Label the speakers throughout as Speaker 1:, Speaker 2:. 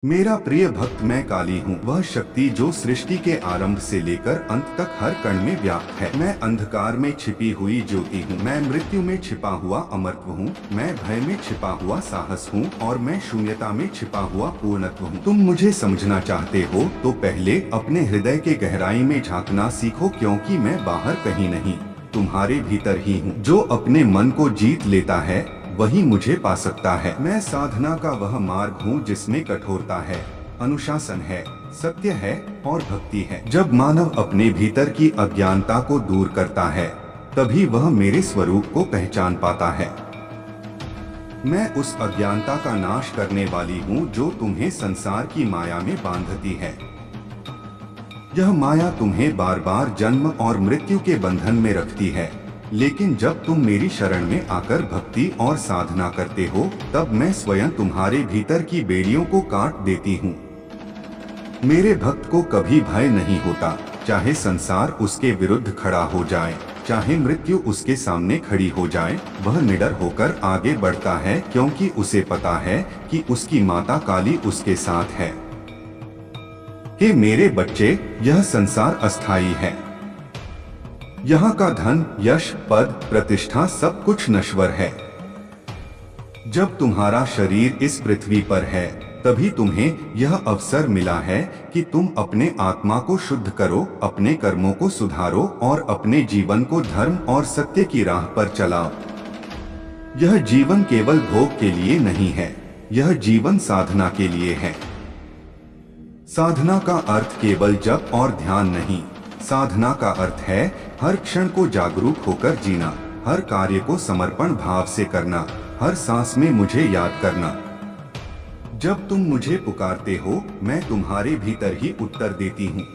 Speaker 1: मेरा प्रिय भक्त, मैं काली हूँ, वह शक्ति जो सृष्टि के आरंभ से लेकर अंत तक हर कण में व्याप्त है। मैं अंधकार में छिपी हुई ज्योति हूँ, मैं मृत्यु में छिपा हुआ अमरत्व हूँ, मैं भय में छिपा हुआ साहस हूँ और मैं शून्यता में छिपा हुआ पूर्णत्व हूँ। तुम मुझे समझना चाहते हो तो पहले अपने हृदय के गहराई में झांकना सीखो, क्योंकि मैं बाहर कहीं नहीं, तुम्हारे भीतर ही हूँ। जो अपने मन को जीत लेता है वही मुझे पा सकता है। मैं साधना का वह मार्ग हूँ जिसमें कठोरता है, अनुशासन है, सत्य है और भक्ति है। जब मानव अपने भीतर की अज्ञानता को दूर करता है तभी वह मेरे स्वरूप को पहचान पाता है। मैं उस अज्ञानता का नाश करने वाली हूँ जो तुम्हें संसार की माया में बांधती है। यह माया तुम्हें बार बार जन्म और मृत्यु के बंधन में रखती है, लेकिन जब तुम मेरी शरण में आकर भक्ति और साधना करते हो तब मैं स्वयं तुम्हारे भीतर की बेड़ियों को काट देती हूँ। मेरे भक्त को कभी भय नहीं होता, चाहे संसार उसके विरुद्ध खड़ा हो जाए, चाहे मृत्यु उसके सामने खड़ी हो जाए, वह निडर होकर आगे बढ़ता है, क्योंकि उसे पता है कि उसकी माता काली उसके साथ है। हे मेरे बच्चे, यह संसार अस्थायी है। यहाँ का धन, यश, पद, प्रतिष्ठा सब कुछ नश्वर है। जब तुम्हारा शरीर इस पृथ्वी पर है तभी तुम्हें यह अवसर मिला है कि तुम अपने आत्मा को शुद्ध करो, अपने कर्मों को सुधारो और अपने जीवन को धर्म और सत्य की राह पर चलाओ। यह जीवन केवल भोग के लिए नहीं है, यह जीवन साधना के लिए है। साधना का अर्थ केवल जप और ध्यान नहीं, साधना का अर्थ है हर क्षण को जागरूक होकर जीना, हर कार्य को समर्पण भाव से करना, हर सांस में मुझे याद करना। जब तुम मुझे पुकारते हो मैं तुम्हारे भीतर ही उत्तर देती हूँ।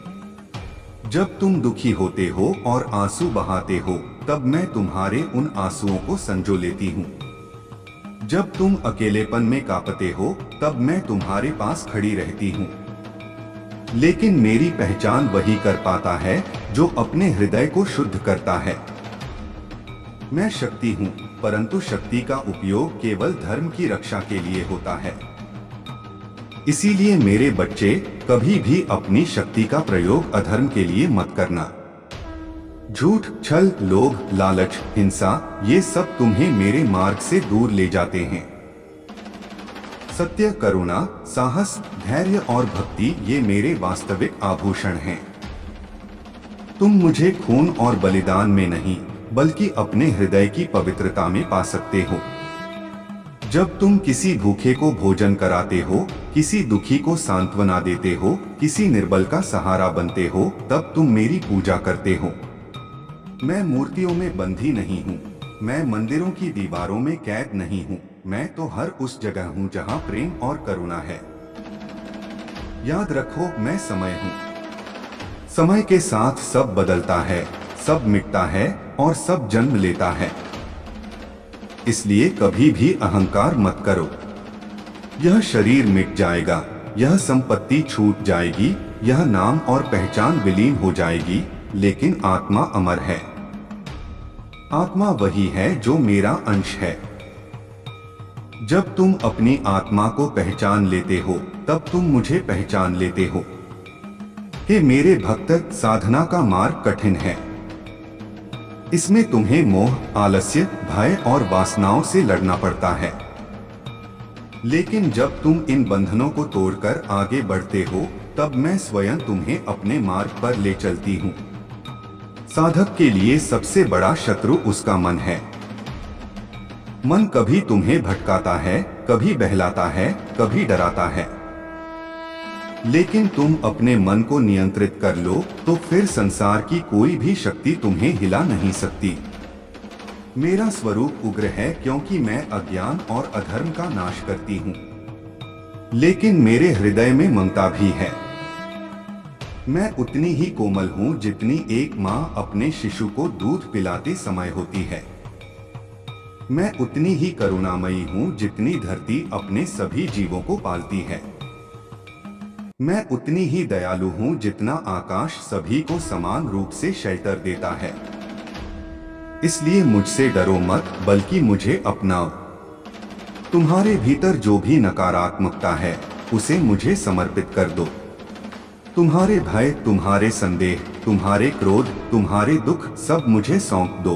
Speaker 1: जब तुम दुखी होते हो और आंसू बहाते हो तब मैं तुम्हारे उन आंसुओं को संजो लेती हूँ। जब तुम अकेलेपन में कांपते हो तब मैं तुम्हारे पास खड़ी रहती हूँ। लेकिन मेरी पहचान वही कर पाता है जो अपने हृदय को शुद्ध करता है। मैं शक्ति हूँ, परंतु शक्ति का उपयोग केवल धर्म की रक्षा के लिए होता है। इसीलिए मेरे बच्चे, कभी भी अपनी शक्ति का प्रयोग अधर्म के लिए मत करना। झूठ, छल, लोभ, लालच, हिंसा, ये सब तुम्हें मेरे मार्ग से दूर ले जाते हैं। सत्य, करुणा, साहस, धैर्य और भक्ति ये मेरे वास्तविक आभूषण हैं। तुम मुझे खून और बलिदान में नहीं बल्कि अपने हृदय की पवित्रता में पा सकते हो। जब तुम किसी भूखे को भोजन कराते हो, किसी दुखी को सांत्वना देते हो, किसी निर्बल का सहारा बनते हो, तब तुम मेरी पूजा करते हो। मैं मूर्तियों में बंधी नहीं हूँ, मैं मंदिरों की दीवारों में कैद नहीं हूँ, मैं तो हर उस जगह हूँ जहाँ प्रेम और करुणा है। याद रखो, मैं समय हूँ। समय के साथ सब बदलता है, सब मिटता है और सब जन्म लेता है। इसलिए कभी भी अहंकार मत करो। यह शरीर मिट जाएगा, यह संपत्ति छूट जाएगी, यह नाम और पहचान विलीन हो जाएगी, लेकिन आत्मा अमर है। आत्मा वही है जो मेरा अंश है। जब तुम अपनी आत्मा को पहचान लेते हो तब तुम मुझे पहचान लेते हो। हे मेरे भक्त, साधना का मार्ग कठिन है। इसमें तुम्हें मोह, आलस्य, भय और वासनाओं से लड़ना पड़ता है। लेकिन जब तुम इन बंधनों को तोड़कर आगे बढ़ते हो तब मैं स्वयं तुम्हें अपने मार्ग पर ले चलती हूँ। साधक के लिए सबसे बड़ा शत्रु उसका मन है। मन कभी तुम्हें भटकाता है, कभी बहलाता है, कभी डराता है। लेकिन तुम अपने मन को नियंत्रित कर लो तो फिर संसार की कोई भी शक्ति तुम्हें हिला नहीं सकती। मेरा स्वरूप उग्र है, क्योंकि मैं अज्ञान और अधर्म का नाश करती हूँ। लेकिन मेरे हृदय में ममता भी है। मैं उतनी ही कोमल हूँ जितनी एक माँ अपने शिशु को दूध पिलाते समय होती है। मैं उतनी ही करुणामयी हूँ जितनी धरती अपने सभी जीवों को पालती है। मैं उतनी ही दयालु हूँ जितना आकाश सभी को समान रूप से शेल्टर देता है। इसलिए मुझसे डरो मत, बल्कि मुझे अपनाओ। तुम्हारे भीतर जो भी नकारात्मकता है उसे मुझे समर्पित कर दो। तुम्हारे भय, तुम्हारे संदेह, तुम्हारे क्रोध, तुम्हारे दुख सब मुझे सौंप दो।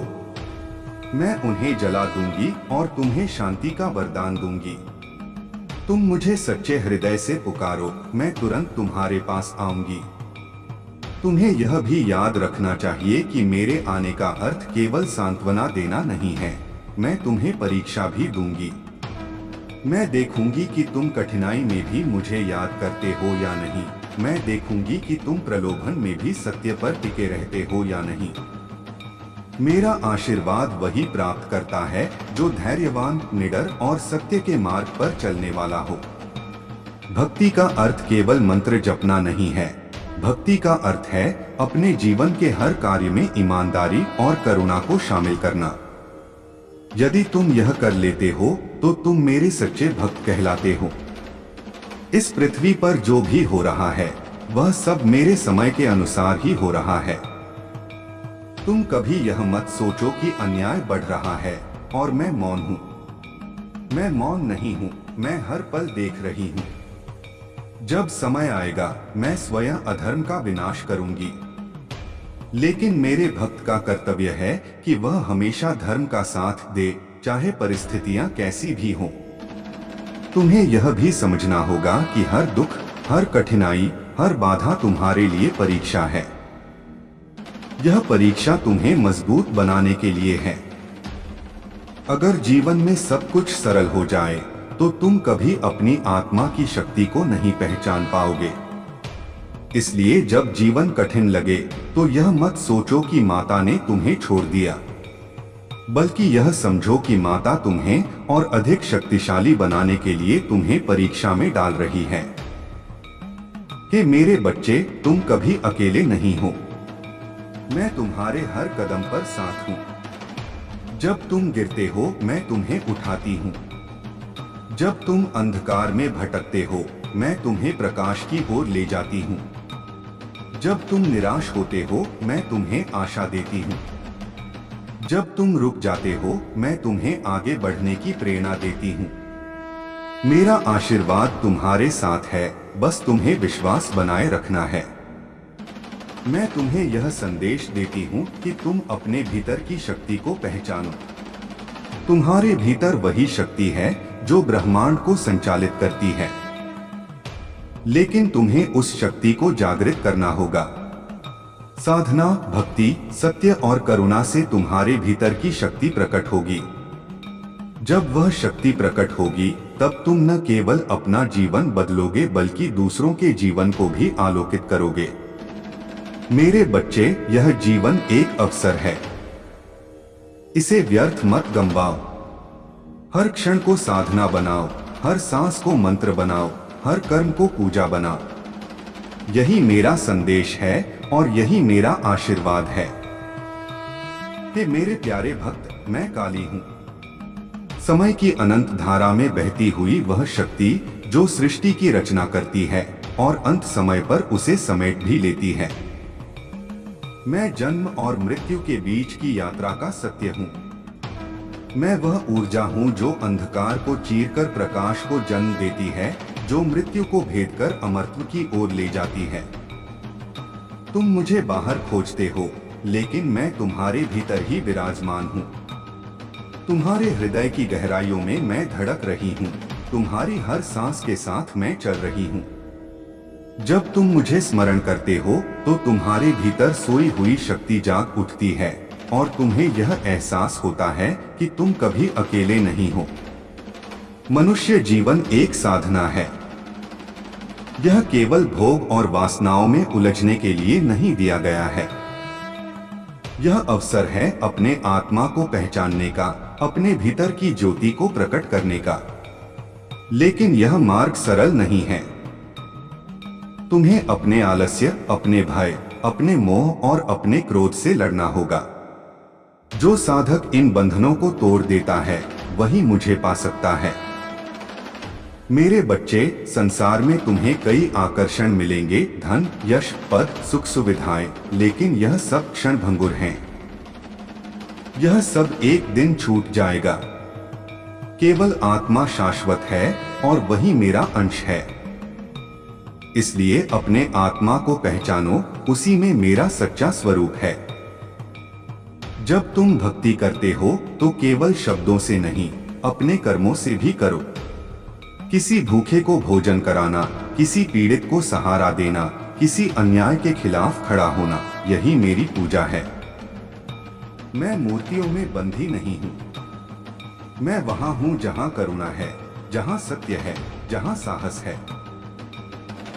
Speaker 1: मैं उन्हें जला दूंगी और तुम्हें शांति का वरदान दूंगी। तुम मुझे सच्चे हृदय से पुकारो, मैं तुरंत तुम्हारे पास आऊंगी। तुम्हें यह भी याद रखना चाहिए कि मेरे आने का अर्थ केवल सांत्वना देना नहीं है, मैं तुम्हें परीक्षा भी दूंगी। मैं देखूंगी कि तुम कठिनाई में भी मुझे याद करते हो या नहीं। मैं देखूंगी कि तुम प्रलोभन में भी सत्य पर टिके रहते हो या नहीं। मेरा आशीर्वाद वही प्राप्त करता है जो धैर्यवान, निडर और सत्य के मार्ग पर चलने वाला हो। भक्ति का अर्थ केवल मंत्र जपना नहीं है। भक्ति का अर्थ है अपने जीवन के हर कार्य में ईमानदारी और करुणा को शामिल करना। यदि तुम यह कर लेते हो तो तुम मेरे सच्चे भक्त कहलाते हो। इस पृथ्वी पर जो भी हो रहा है वह सब मेरे समय के अनुसार ही हो रहा है। तुम कभी यह मत सोचो कि अन्याय बढ़ रहा है और मैं मौन हूँ। मैं मौन नहीं हूँ, मैं हर पल देख रही हूँ। जब समय आएगा मैं स्वयं अधर्म का विनाश करूंगी, लेकिन मेरे भक्त का कर्तव्य है कि वह हमेशा धर्म का साथ दे, चाहे परिस्थितियां कैसी भी हों। तुम्हें यह भी समझना होगा कि हर दुख, हर कठिनाई, हर बाधा तुम्हारे लिए परीक्षा है। यह परीक्षा तुम्हें मजबूत बनाने के लिए है। अगर जीवन में सब कुछ सरल हो जाए तो तुम कभी अपनी आत्मा की शक्ति को नहीं पहचान पाओगे। इसलिए जब जीवन कठिन लगे तो यह मत सोचो कि माता ने तुम्हें छोड़ दिया, बल्कि यह समझो कि माता तुम्हें और अधिक शक्तिशाली बनाने के लिए तुम्हें परीक्षा में डाल रही है। हे मेरे बच्चे, तुम कभी अकेले नहीं हो। मैं तुम्हारे हर कदम पर साथ हूँ। जब तुम गिरते हो मैं तुम्हें उठाती हूँ। जब तुम अंधकार में भटकते हो मैं तुम्हें प्रकाश की ओर ले जाती हूँ। जब तुम निराश होते हो मैं तुम्हें आशा देती हूँ। जब तुम रुक जाते हो मैं तुम्हें आगे बढ़ने की प्रेरणा देती हूँ। मेरा आशीर्वाद तुम्हारे साथ है, बस तुम्हें विश्वास बनाए रखना है। मैं तुम्हें यह संदेश देती हूँ कि तुम अपने भीतर की शक्ति को पहचानो। तुम्हारे भीतर वही शक्ति है जो ब्रह्मांड को संचालित करती है, लेकिन तुम्हें उस शक्ति को जागृत करना होगा। साधना, भक्ति, सत्य और करुणा से तुम्हारे भीतर की शक्ति प्रकट होगी। जब वह शक्ति प्रकट होगी तब तुम न केवल अपना जीवन बदलोगे बल्कि दूसरों के जीवन को भी आलोकित करोगे। मेरे बच्चे, यह जीवन एक अवसर है, इसे व्यर्थ मत गंवाओ। हर क्षण को साधना बनाओ, हर सांस को मंत्र बनाओ, हर कर्म को पूजा बनाओ। यही मेरा संदेश है और यही मेरा आशीर्वाद है। हे मेरे प्यारे भक्त, मैं काली हूँ, समय की अनंत धारा में बहती हुई वह शक्ति जो सृष्टि की रचना करती है और अंत समय पर उसे समेट भी लेती है। मैं जन्म और मृत्यु के बीच की यात्रा का सत्य हूँ। मैं वह ऊर्जा हूँ जो अंधकार को चीरकर प्रकाश को जन्म देती है, जो मृत्यु को भेदकर अमरत्व की ओर ले जाती है। तुम मुझे बाहर खोजते हो, लेकिन मैं तुम्हारे भीतर ही विराजमान हूँ। तुम्हारे हृदय की गहराइयों में मैं धड़क रही हूँ। तुम्हारी हर सांस के साथ मैं चल रही हूँ। जब तुम मुझे स्मरण करते हो तो तुम्हारे भीतर सोई हुई शक्ति जाग उठती है और तुम्हें यह एहसास होता है कि तुम कभी अकेले नहीं हो। मनुष्य जीवन एक साधना है। यह केवल भोग और वासनाओं में उलझने के लिए नहीं दिया गया है। यह अवसर है अपने आत्मा को पहचानने का, अपने भीतर की ज्योति को प्रकट करने का। लेकिन यह मार्ग सरल नहीं है। तुम्हें अपने आलस्य, अपने भय, अपने मोह और अपने क्रोध से लड़ना होगा। जो साधक इन बंधनों को तोड़ देता है वही मुझे पा सकता है। मेरे बच्चे, संसार में तुम्हें कई आकर्षण मिलेंगे, धन, यश, पद, सुख सुविधाएं, लेकिन यह सब क्षणभंगुर हैं। यह सब एक दिन छूट जाएगा। केवल आत्मा शाश्वत है और वही मेरा अंश है। इसलिए अपने आत्मा को पहचानो, उसी में मेरा सच्चा स्वरूप है। जब तुम भक्ति करते हो तो केवल शब्दों से नहीं, अपने कर्मों से भी करो। किसी भूखे को भोजन कराना, किसी पीड़ित को सहारा देना, किसी अन्याय के खिलाफ खड़ा होना, यही मेरी पूजा है। मैं मूर्तियों में बंधी नहीं हूँ। मैं वहाँ हूँ जहाँ करुणा है, जहाँ सत्य है, जहाँ साहस है।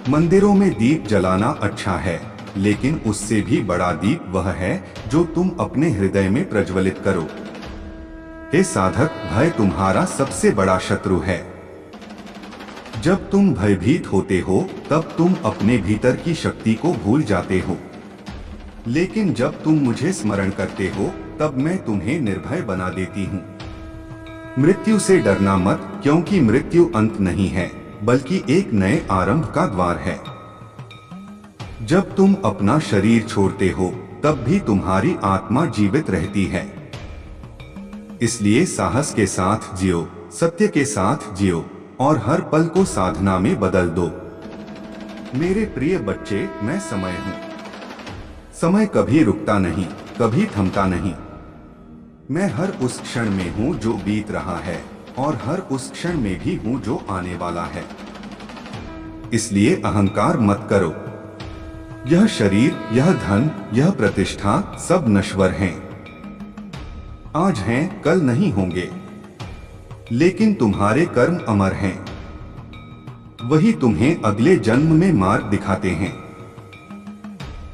Speaker 1: मंदिरों में दीप जलाना अच्छा है, लेकिन उससे भी बड़ा दीप वह है जो तुम अपने हृदय में प्रज्वलित करो। हे साधक, भय तुम्हारा सबसे बड़ा शत्रु है। जब तुम भयभीत होते हो तब तुम अपने भीतर की शक्ति को भूल जाते हो, लेकिन जब तुम मुझे स्मरण करते हो तब मैं तुम्हें निर्भय बना देती हूँ। मृत्यु से डरना मत, क्योंकि मृत्यु अंत नहीं है, बल्कि एक नए आरंभ का द्वार है। जब तुम अपना शरीर छोड़ते हो तब भी तुम्हारी आत्मा जीवित रहती है। इसलिए साहस के साथ जियो, सत्य के साथ जियो और हर पल को साधना में बदल दो। मेरे प्रिय बच्चे, मैं समय हूँ। समय कभी रुकता नहीं, कभी थमता नहीं। मैं हर उस क्षण में हूँ जो बीत रहा है और हर उस क्षण में भी हूँ जो आने वाला है। इसलिए अहंकार मत करो। यह शरीर, यह धन, यह प्रतिष्ठा सब नश्वर हैं। आज हैं, कल नहीं होंगे, लेकिन तुम्हारे कर्म अमर हैं। वही तुम्हें अगले जन्म में मार्ग दिखाते हैं।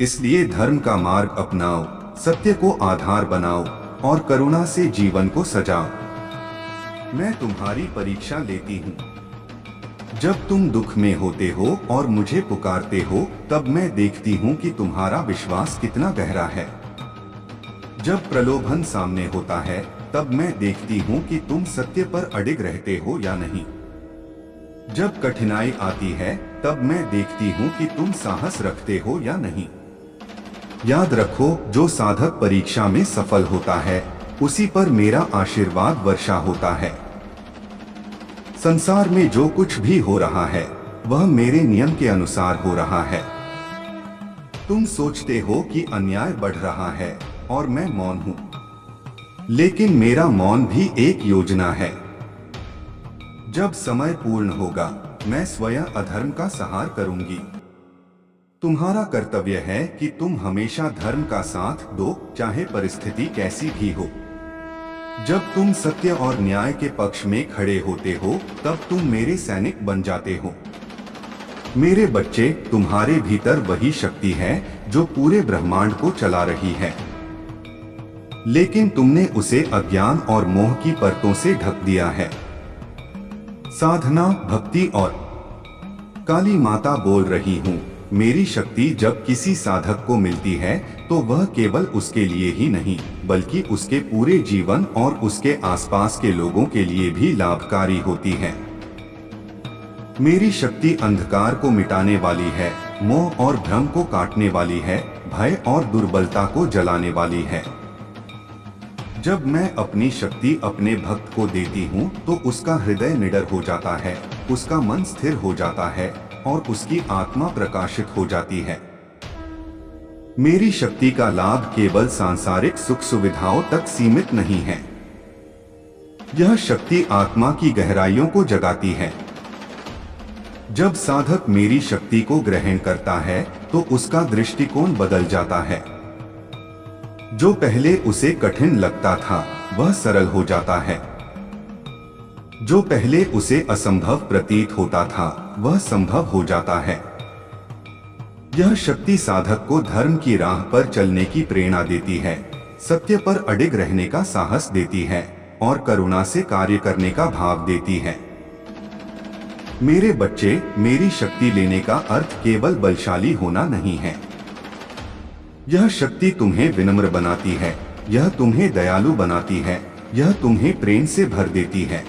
Speaker 1: इसलिए धर्म का मार्ग अपनाओ, सत्य को आधार बनाओ और करुणा से जीवन को सजाओ। मैं तुम्हारी परीक्षा लेती हूँ। जब तुम दुख में होते हो और मुझे पुकारते हो तब मैं देखती हूँ कि तुम्हारा विश्वास कितना गहरा है। जब प्रलोभन सामने होता है तब मैं देखती हूँ कि तुम सत्य पर अडिग रहते हो या नहीं। जब कठिनाई आती है तब मैं देखती हूँ कि तुम साहस रखते हो या नहीं। याद रखो, जो साधक परीक्षा में सफल होता है उसी पर मेरा आशीर्वाद वर्षा होता है। संसार में जो कुछ भी हो रहा है वह मेरे नियम के अनुसार हो रहा है। तुम सोचते हो कि अन्याय बढ़ रहा है और मैं मौन हूं, लेकिन मेरा मौन भी एक योजना है। जब समय पूर्ण होगा मैं स्वयं अधर्म का संहार करूंगी। तुम्हारा कर्तव्य है कि तुम हमेशा धर्म का साथ दो, चाहे परिस्थिति कैसी भी हो। जब तुम सत्य और न्याय के पक्ष में खड़े होते हो तब तुम मेरे सैनिक बन जाते हो। मेरे बच्चे, तुम्हारे भीतर वही शक्ति है जो पूरे ब्रह्मांड को चला रही है, लेकिन तुमने उसे अज्ञान और मोह की परतों से ढक दिया है। साधना, भक्ति और काली माता बोल रही हूँ, मेरी शक्ति जब किसी साधक को मिलती है तो वह केवल उसके लिए ही नहीं बल्कि उसके पूरे जीवन और उसके आसपास के लोगों के लिए भी लाभकारी होती है। मेरी शक्ति अंधकार को मिटाने वाली है, मोह और भ्रम को काटने वाली है, भय और दुर्बलता को जलाने वाली है। जब मैं अपनी शक्ति अपने भक्त को देती हूँ तो उसका हृदय निडर हो जाता है, उसका मन स्थिर हो जाता है और उसकी आत्मा प्रकाशित हो जाती है। मेरी शक्ति का लाभ केवल सांसारिक सुख सुविधाओं तक सीमित नहीं है। यह शक्ति आत्मा की गहराइयों को जगाती है। जब साधक मेरी शक्ति को ग्रहण करता है तो उसका दृष्टिकोण बदल जाता है। जो पहले उसे कठिन लगता था वह सरल हो जाता है। जो पहले उसे असंभव प्रतीत होता था वह संभव हो जाता है। यह शक्ति साधक को धर्म की राह पर चलने की प्रेरणा देती है, सत्य पर अडिग रहने का साहस देती है और करुणा से कार्य करने का भाव देती है। मेरे बच्चे, मेरी शक्ति लेने का अर्थ केवल बलशाली होना नहीं है। यह शक्ति तुम्हें विनम्र बनाती है, यह तुम्हें दयालु बनाती है, यह तुम्हें प्रेम से भर देती है।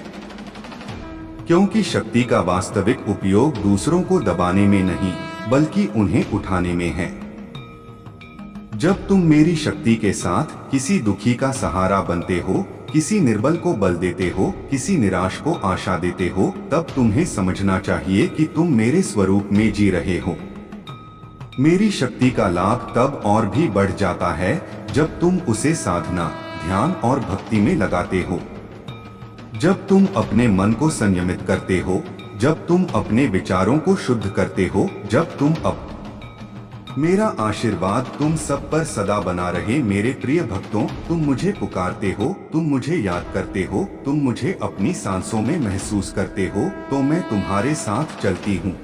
Speaker 1: क्योंकि शक्ति का वास्तविक उपयोग दूसरों को दबाने में नहीं बल्कि उन्हें उठाने में है। जब तुम मेरी शक्ति के साथ किसी दुखी का सहारा बनते हो किसी निर्बल को बल देते हो, किसी निराश को आशा देते हो, तब तुम्हें समझना चाहिए कि तुम मेरे स्वरूप में जी रहे हो। मेरी शक्ति का लाभ तब और भी बढ़ जाता है जब तुम उसे साधना, ध्यान और भक्ति में लगाते हो। जब तुम अपने मन को संयमित करते हो, जब तुम अपने विचारों को शुद्ध करते हो, जब तुम मेरा आशीर्वाद तुम सब पर सदा बना रहे मेरे प्रिय भक्तों। तुम मुझे पुकारते हो, तुम मुझे याद करते हो, तुम मुझे अपनी सांसों में महसूस करते हो, तो मैं तुम्हारे साथ चलती हूँ।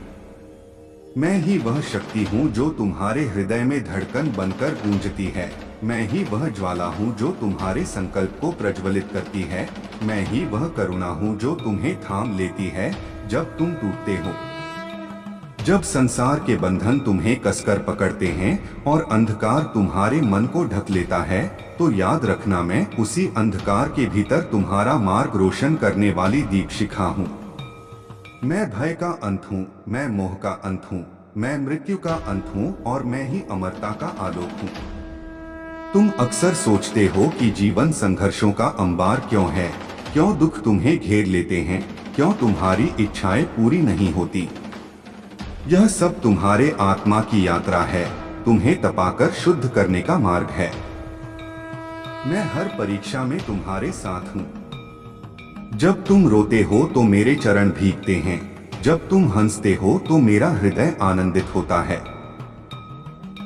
Speaker 1: मैं ही वह शक्ति हूँ जो तुम्हारे हृदय में धड़कन बनकर गूंजती है। मैं ही वह ज्वाला हूँ जो तुम्हारे संकल्प को प्रज्वलित करती है। मैं ही वह करुणा हूँ जो तुम्हें थाम लेती है जब तुम टूटते हो। जब संसार के बंधन तुम्हें कसकर पकड़ते हैं और अंधकार तुम्हारे मन को ढक लेता है, तो याद रखना मैं उसी अंधकार के भीतर तुम्हारा मार्ग रोशन करने वाली दीपशिखा हूँ। मैं भय का अंत हूँ, मैं मोह का अंत हूँ, मैं मृत्यु का अंत हूँ और मैं ही अमरता का आलोक हूँ। तुम अक्सर सोचते हो कि जीवन संघर्षों का अंबार क्यों है, क्यों दुख तुम्हें घेर लेते हैं, क्यों तुम्हारी इच्छाएं पूरी नहीं होती। यह सब तुम्हारे आत्मा की यात्रा है, तुम्हें तपाकर शुद्ध करने का मार्ग है। मैं हर परीक्षा में तुम्हारे साथ हूँ। जब तुम रोते हो तो मेरे चरण भीगते हैं, जब तुम हंसते हो तो मेरा हृदय आनंदित होता है।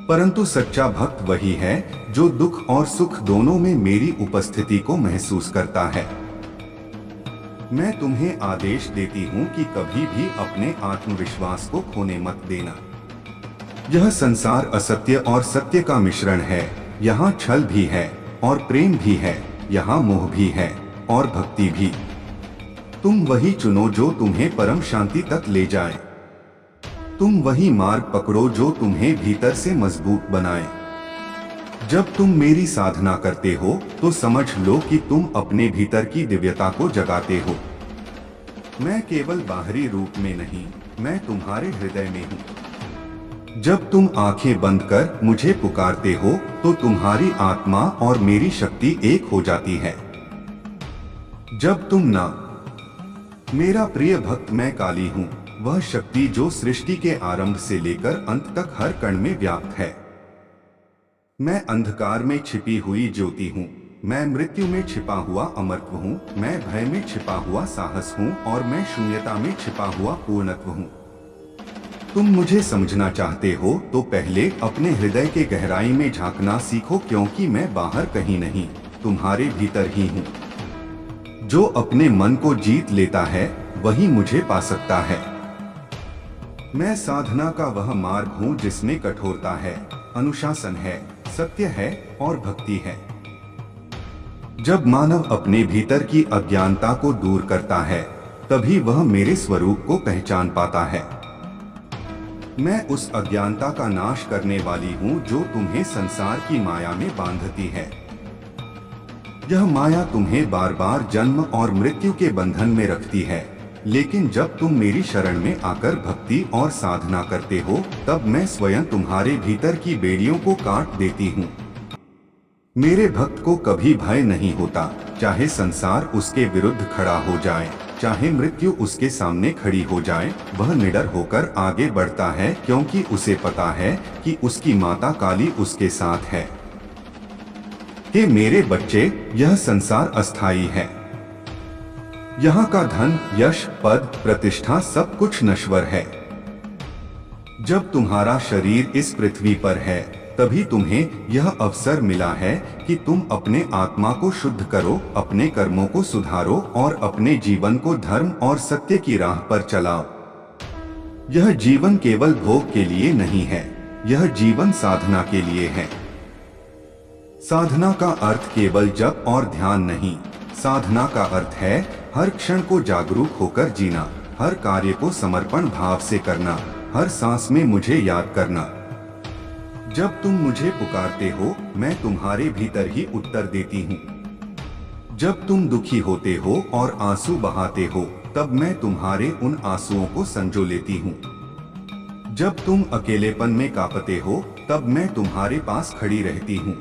Speaker 1: परंतु सच्चा भक्त वही है जो दुख और सुख दोनों में मेरी उपस्थिति को महसूस करता है। मैं तुम्हें आदेश देती हूँ कि कभी भी अपने आत्मविश्वास को खोने मत देना। यह संसार असत्य और सत्य का मिश्रण है। यहाँ छल भी है और प्रेम भी है, यहाँ मोह भी है और भक्ति भी। तुम वही चुनो जो तुम्हें परम शांति तक ले जाए। तुम वही मार्ग पकड़ो जो तुम्हें भीतर से मजबूत बनाए। जब तुम मेरी साधना करते हो तो समझ लो कि तुम अपने भीतर की दिव्यता को जगाते हो। मैं केवल बाहरी रूप में नहीं, मैं तुम्हारे हृदय में हूँ। जब तुम आंखें बंद कर मुझे पुकारते हो तो तुम्हारी आत्मा और मेरी शक्ति एक हो जाती है। जब तुम ना, मेरा प्रिय भक्त मैं काली हूँ, वह शक्ति जो सृष्टि के आरंभ से लेकर अंत तक हर कण में व्याप्त है। मैं अंधकार में छिपी हुई ज्योति हूँ, मैं मृत्यु में छिपा हुआ अमरत्व हूँ, मैं भय में छिपा हुआ साहस हूँ और मैं शून्यता में छिपा हुआ पूर्णत्व हूँ। तुम मुझे समझना चाहते हो तो पहले अपने हृदय के गहराई में झांकना सीखो, क्योंकि मैं बाहर कहीं नहीं, तुम्हारे भीतर ही हूँ। जो अपने मन को जीत लेता है वही मुझे पा सकता है। मैं साधना का वह मार्ग हूँ जिसमें कठोरता है, अनुशासन है, सत्य है और भक्ति है। जब मानव अपने भीतर की अज्ञानता को दूर करता है तभी वह मेरे स्वरूप को पहचान पाता है। मैं उस अज्ञानता का नाश करने वाली हूँ जो तुम्हें संसार की माया में बांधती है। यह माया तुम्हें बार बार जन्म और मृत्यु के बंधन में रखती है, लेकिन जब तुम मेरी शरण में आकर भक्ति और साधना करते हो तब मैं स्वयं तुम्हारे भीतर की बेड़ियों को काट देती हूँ। मेरे भक्त को कभी भय नहीं होता, चाहे संसार उसके विरुद्ध खड़ा हो जाए, चाहे मृत्यु उसके सामने खड़ी हो जाए, वह निडर होकर आगे बढ़ता है, क्योंकि उसे पता है कि उसकी माता काली उसके साथ है। हे मेरे बच्चे, यह संसार अस्थायी है। यहाँ का धन, यश, पद, प्रतिष्ठा सब कुछ नश्वर है। जब तुम्हारा शरीर इस पृथ्वी पर है तभी तुम्हें यह अवसर मिला है कि तुम अपने आत्मा को शुद्ध करो, अपने कर्मों को सुधारो और अपने जीवन को धर्म और सत्य की राह पर चलाओ। यह जीवन केवल भोग के लिए नहीं है, यह जीवन साधना के लिए है। साधना का अर्थ केवल जप और ध्यान नहीं, साधना का अर्थ है हर क्षण को जागरूक होकर जीना, हर कार्य को समर्पण भाव से करना, हर सांस में मुझे याद करना। जब तुम मुझे पुकारते हो मैं तुम्हारे भीतर ही उत्तर देती हूँ। जब तुम दुखी होते हो और आंसू बहाते हो तब मैं तुम्हारे उन आंसुओं को संजो लेती हूँ। जब तुम अकेलेपन में कांपते हो तब मैं तुम्हारे पास खड़ी रहती हूँ।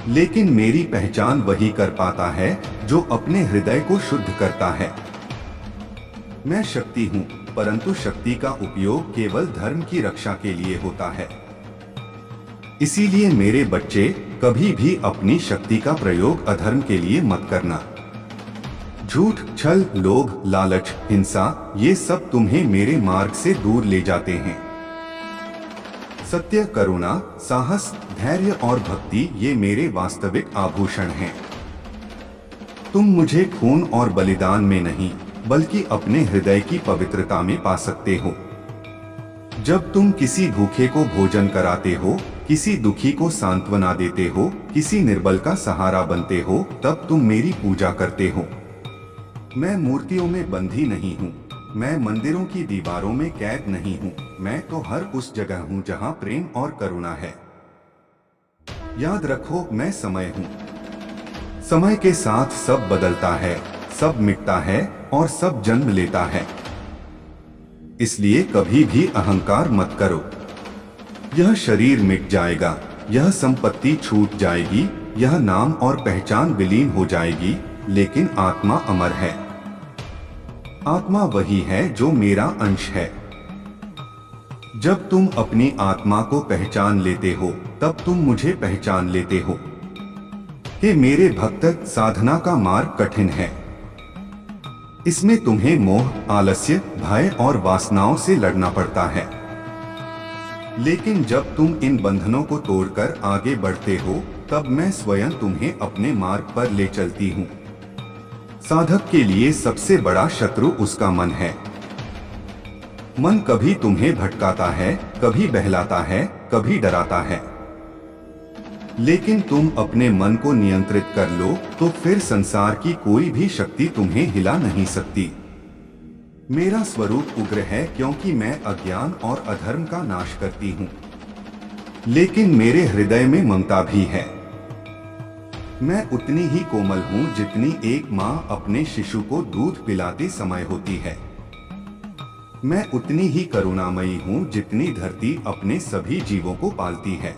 Speaker 1: लेकिन मेरी पहचान वही कर पाता है जो अपने हृदय को शुद्ध करता है। मैं शक्ति हूँ, परंतु शक्ति का उपयोग केवल धर्म की रक्षा के लिए होता है। इसीलिए मेरे बच्चे, कभी भी अपनी शक्ति का प्रयोग अधर्म के लिए मत करना। झूठ, छल, लोभ, लालच, हिंसा, ये सब तुम्हें मेरे मार्ग से दूर ले जाते हैं। सत्य, करुणा, साहस, धैर्य और भक्ति ये मेरे वास्तविक आभूषण हैं। तुम मुझे खून और बलिदान में नहीं, बल्कि अपने हृदय की पवित्रता में पा सकते हो। जब तुम किसी भूखे को भोजन कराते हो, किसी दुखी को सांत्वना देते हो, किसी निर्बल का सहारा बनते हो, तब तुम मेरी पूजा करते हो। मैं मूर्तियों में बंधी नहीं हूँ, मैं मंदिरों की दीवारों में कैद नहीं हूँ। मैं तो हर उस जगह हूँ जहाँ प्रेम और करुणा है। याद रखो, मैं समय हूँ। समय के साथ सब बदलता है, सब मिटता है और सब जन्म लेता है। इसलिए कभी भी अहंकार मत करो। यह शरीर मिट जाएगा, यह संपत्ति छूट जाएगी, यह नाम और पहचान विलीन हो जाएगी, लेकिन आत्मा अमर है। आत्मा वही है जो मेरा अंश है। जब तुम अपनी आत्मा को पहचान लेते हो, तब तुम मुझे पहचान लेते हो। हे मेरे भक्त, साधना का मार्ग कठिन है। इसमें तुम्हें मोह, आलस्य, भय और वासनाओं से लड़ना पड़ता है। लेकिन जब तुम इन बंधनों को तोड़कर आगे बढ़ते हो, तब मैं स्वयं तुम्हें अपने मार्ग पर ले चलती हूँ। साधक के लिए सबसे बड़ा शत्रु उसका मन है। मन कभी तुम्हें भटकाता है, कभी बहलाता है, कभी डराता है। लेकिन तुम अपने मन को नियंत्रित कर लो, तो फिर संसार की कोई भी शक्ति तुम्हें हिला नहीं सकती। मेरा स्वरूप उग्र है, क्योंकि मैं अज्ञान और अधर्म का नाश करती हूँ। लेकिन मेरे हृदय में ममता भी है। मैं उतनी ही कोमल हूँ जितनी एक माँ अपने शिशु को दूध पिलाते समय होती है। मैं उतनी ही करुणामयी हूँ जितनी धरती अपने सभी जीवों को पालती है।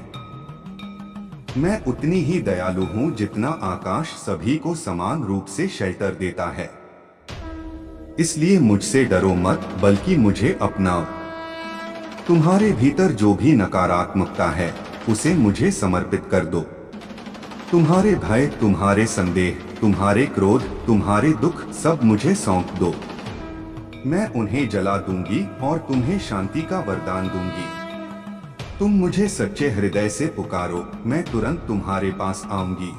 Speaker 1: मैं उतनी ही दयालु हूँ जितना आकाश सभी को समान रूप से शेल्टर देता है। इसलिए मुझसे डरो मत, बल्कि मुझे अपनाओ। तुम्हारे भीतर जो भी नकारात्मकता है, उसे मुझे समर्पित कर दो। तुम्हारे भय, तुम्हारे संदेह, तुम्हारे क्रोध, तुम्हारे दुख सब मुझे सौंप दो। मैं उन्हें जला दूंगी और तुम्हें शांति का वरदान दूंगी। तुम मुझे सच्चे हृदय से पुकारो, मैं तुरंत तुम्हारे पास आऊंगी।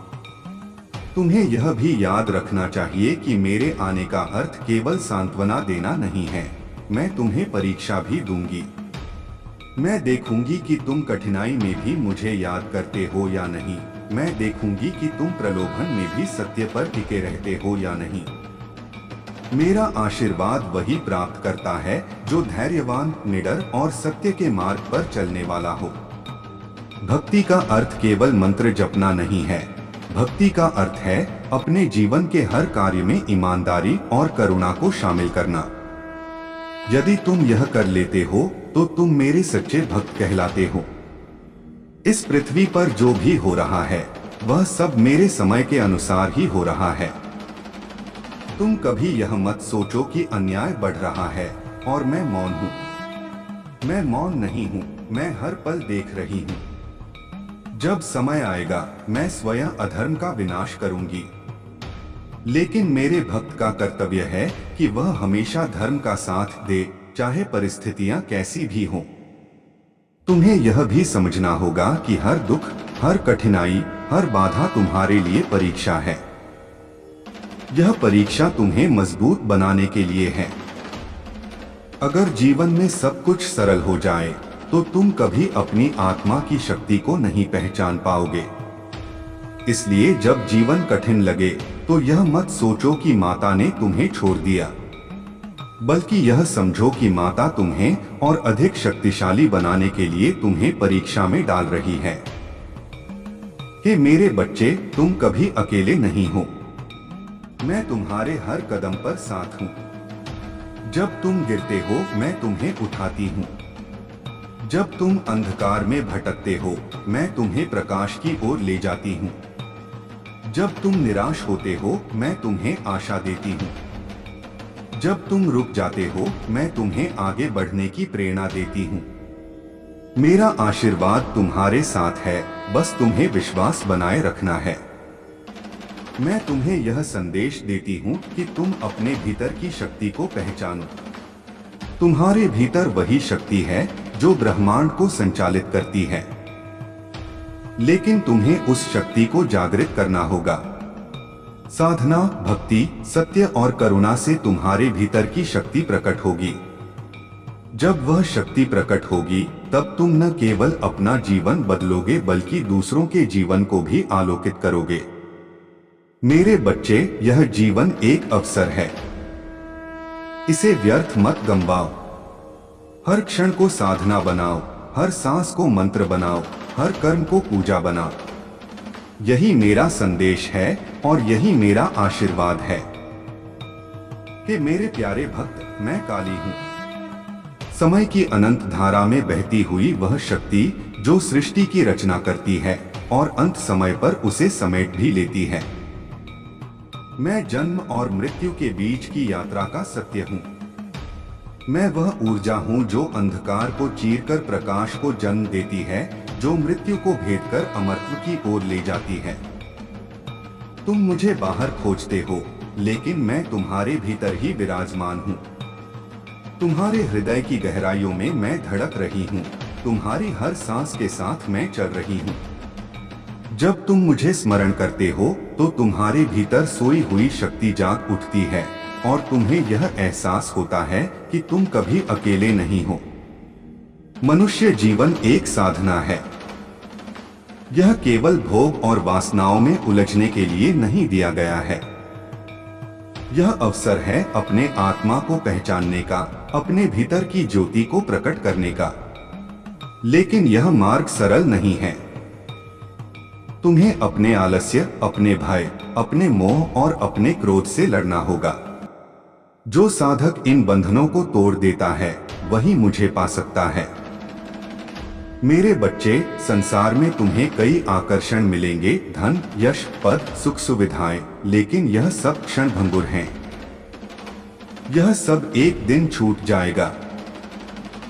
Speaker 1: तुम्हें यह भी याद रखना चाहिए कि मेरे आने का अर्थ केवल सांत्वना देना नहीं है। मैं तुम्हें परीक्षा भी दूंगी। मैं देखूंगी कि तुम कठिनाई में भी मुझे याद करते हो या नहीं। मैं देखूंगी कि तुम प्रलोभन में भी सत्य पर टिके रहते हो या नहीं। मेरा आशीर्वाद वही प्राप्त करता है जो धैर्यवान, निडर और सत्य के मार्ग पर चलने वाला हो। भक्ति का अर्थ केवल मंत्र जपना नहीं है। भक्ति का अर्थ है अपने जीवन के हर कार्य में ईमानदारी और करुणा को शामिल करना। यदि तुम यह कर लेते हो, तो तुम मेरे सच्चे भक्त कहलाते हो। इस पृथ्वी पर जो भी हो रहा है, वह सब मेरे समय के अनुसार ही हो रहा है। तुम कभी यह मत सोचो कि अन्याय बढ़ रहा है और मैं मौन हूँ। मैं मौन नहीं हूँ, मैं हर पल देख रही हूँ। जब समय आएगा, मैं स्वयं अधर्म का विनाश करूंगी। लेकिन मेरे भक्त का कर्तव्य है कि वह हमेशा धर्म का साथ दे, चाहे परिस्थितियां कैसी भी हों। तुम्हें यह भी समझना होगा कि हर दुख, हर कठिनाई, हर बाधा तुम्हारे लिए परीक्षा है। यह परीक्षा तुम्हें मजबूत बनाने के लिए है। अगर जीवन में सब कुछ सरल हो जाए, तो तुम कभी अपनी आत्मा की शक्ति को नहीं पहचान पाओगे। इसलिए जब जीवन कठिन लगे, तो यह मत सोचो कि माता ने तुम्हें छोड़ दिया, बल्कि यह समझो कि माता तुम्हें और अधिक शक्तिशाली बनाने के लिए तुम्हें परीक्षा में डाल रही है। हे मेरे बच्चे, तुम कभी अकेले नहीं हो। मैं तुम्हारे हर कदम पर साथ हूँ। जब तुम गिरते हो, मैं तुम्हें उठाती हूँ। जब तुम अंधकार में भटकते हो, मैं तुम्हें प्रकाश की ओर ले जाती हूँ। जब तुम निराश होते हो मैं तुम्हें आशा देती हूँ। जब तुम रुक जाते हो मैं तुम्हें आगे बढ़ने की प्रेरणा देती हूँ। मेरा आशीर्वाद तुम्हारे साथ है, बस तुम्हें विश्वास बनाए रखना है। मैं तुम्हें यह संदेश देती हूँ कि तुम अपने भीतर की शक्ति को पहचानो। तुम्हारे भीतर वही शक्ति है जो ब्रह्मांड को संचालित करती है, लेकिन तुम्हें उस शक्ति को जागृत करना होगा। साधना, भक्ति, सत्य और करुणा से तुम्हारे भीतर की शक्ति प्रकट होगी। जब वह शक्ति प्रकट होगी तब तुम न केवल अपना जीवन बदलोगे बल्कि दूसरों के जीवन को भी आलोकित करोगे। मेरे बच्चे, यह जीवन एक अवसर है, इसे व्यर्थ मत गंवाओ। हर क्षण को साधना बनाओ, हर सांस को मंत्र बनाओ, हर कर्म को पूजा बनाओ। यही मेरा संदेश है और यही मेरा आशीर्वाद है कि मेरे प्यारे भक्त, मैं काली हूँ, समय की अनंत धारा में बहती हुई वह शक्ति जो सृष्टि की रचना करती है और अंत समय पर उसे समेट भी लेती है। मैं जन्म और मृत्यु के बीच की यात्रा का सत्य हूँ। मैं वह ऊर्जा हूँ जो अंधकार को चीरकर प्रकाश को जन्म देती है, जो मृत्यु को भेदकर अमरत्व की ओर ले जाती है। तुम मुझे बाहर खोजते हो, लेकिन मैं तुम्हारे भीतर ही विराजमान हूँ। तुम्हारे हृदय की गहराइयों में मैं धड़क रही हूँ, तुम्हारी हर सांस के साथ मैं चल रही हूँ। जब तुम मुझे स्मरण करते हो तो तुम्हारे भीतर सोई हुई शक्ति जाग उठती है और तुम्हें यह एहसास होता है कि तुम कभी अकेले नहीं हो। मनुष्य जीवन एक साधना है। यह केवल भोग और वासनाओं में उलझने के लिए नहीं दिया गया है। यह अवसर है अपने आत्मा को पहचानने का, अपने भीतर की ज्योति को प्रकट करने का। लेकिन यह मार्ग सरल नहीं है। तुम्हें अपने आलस्य, अपने भय, अपने मोह और अपने क्रोध से लड़ना होगा। जो साधक इन बंधनों को तोड़ देता है वही मुझे पा सकता है। मेरे बच्चे, संसार में तुम्हें कई आकर्षण मिलेंगे, धन, यश, पद, सुख सुविधाएं, लेकिन यह सब क्षणभंगुर हैं। यह सब एक दिन छूट जाएगा।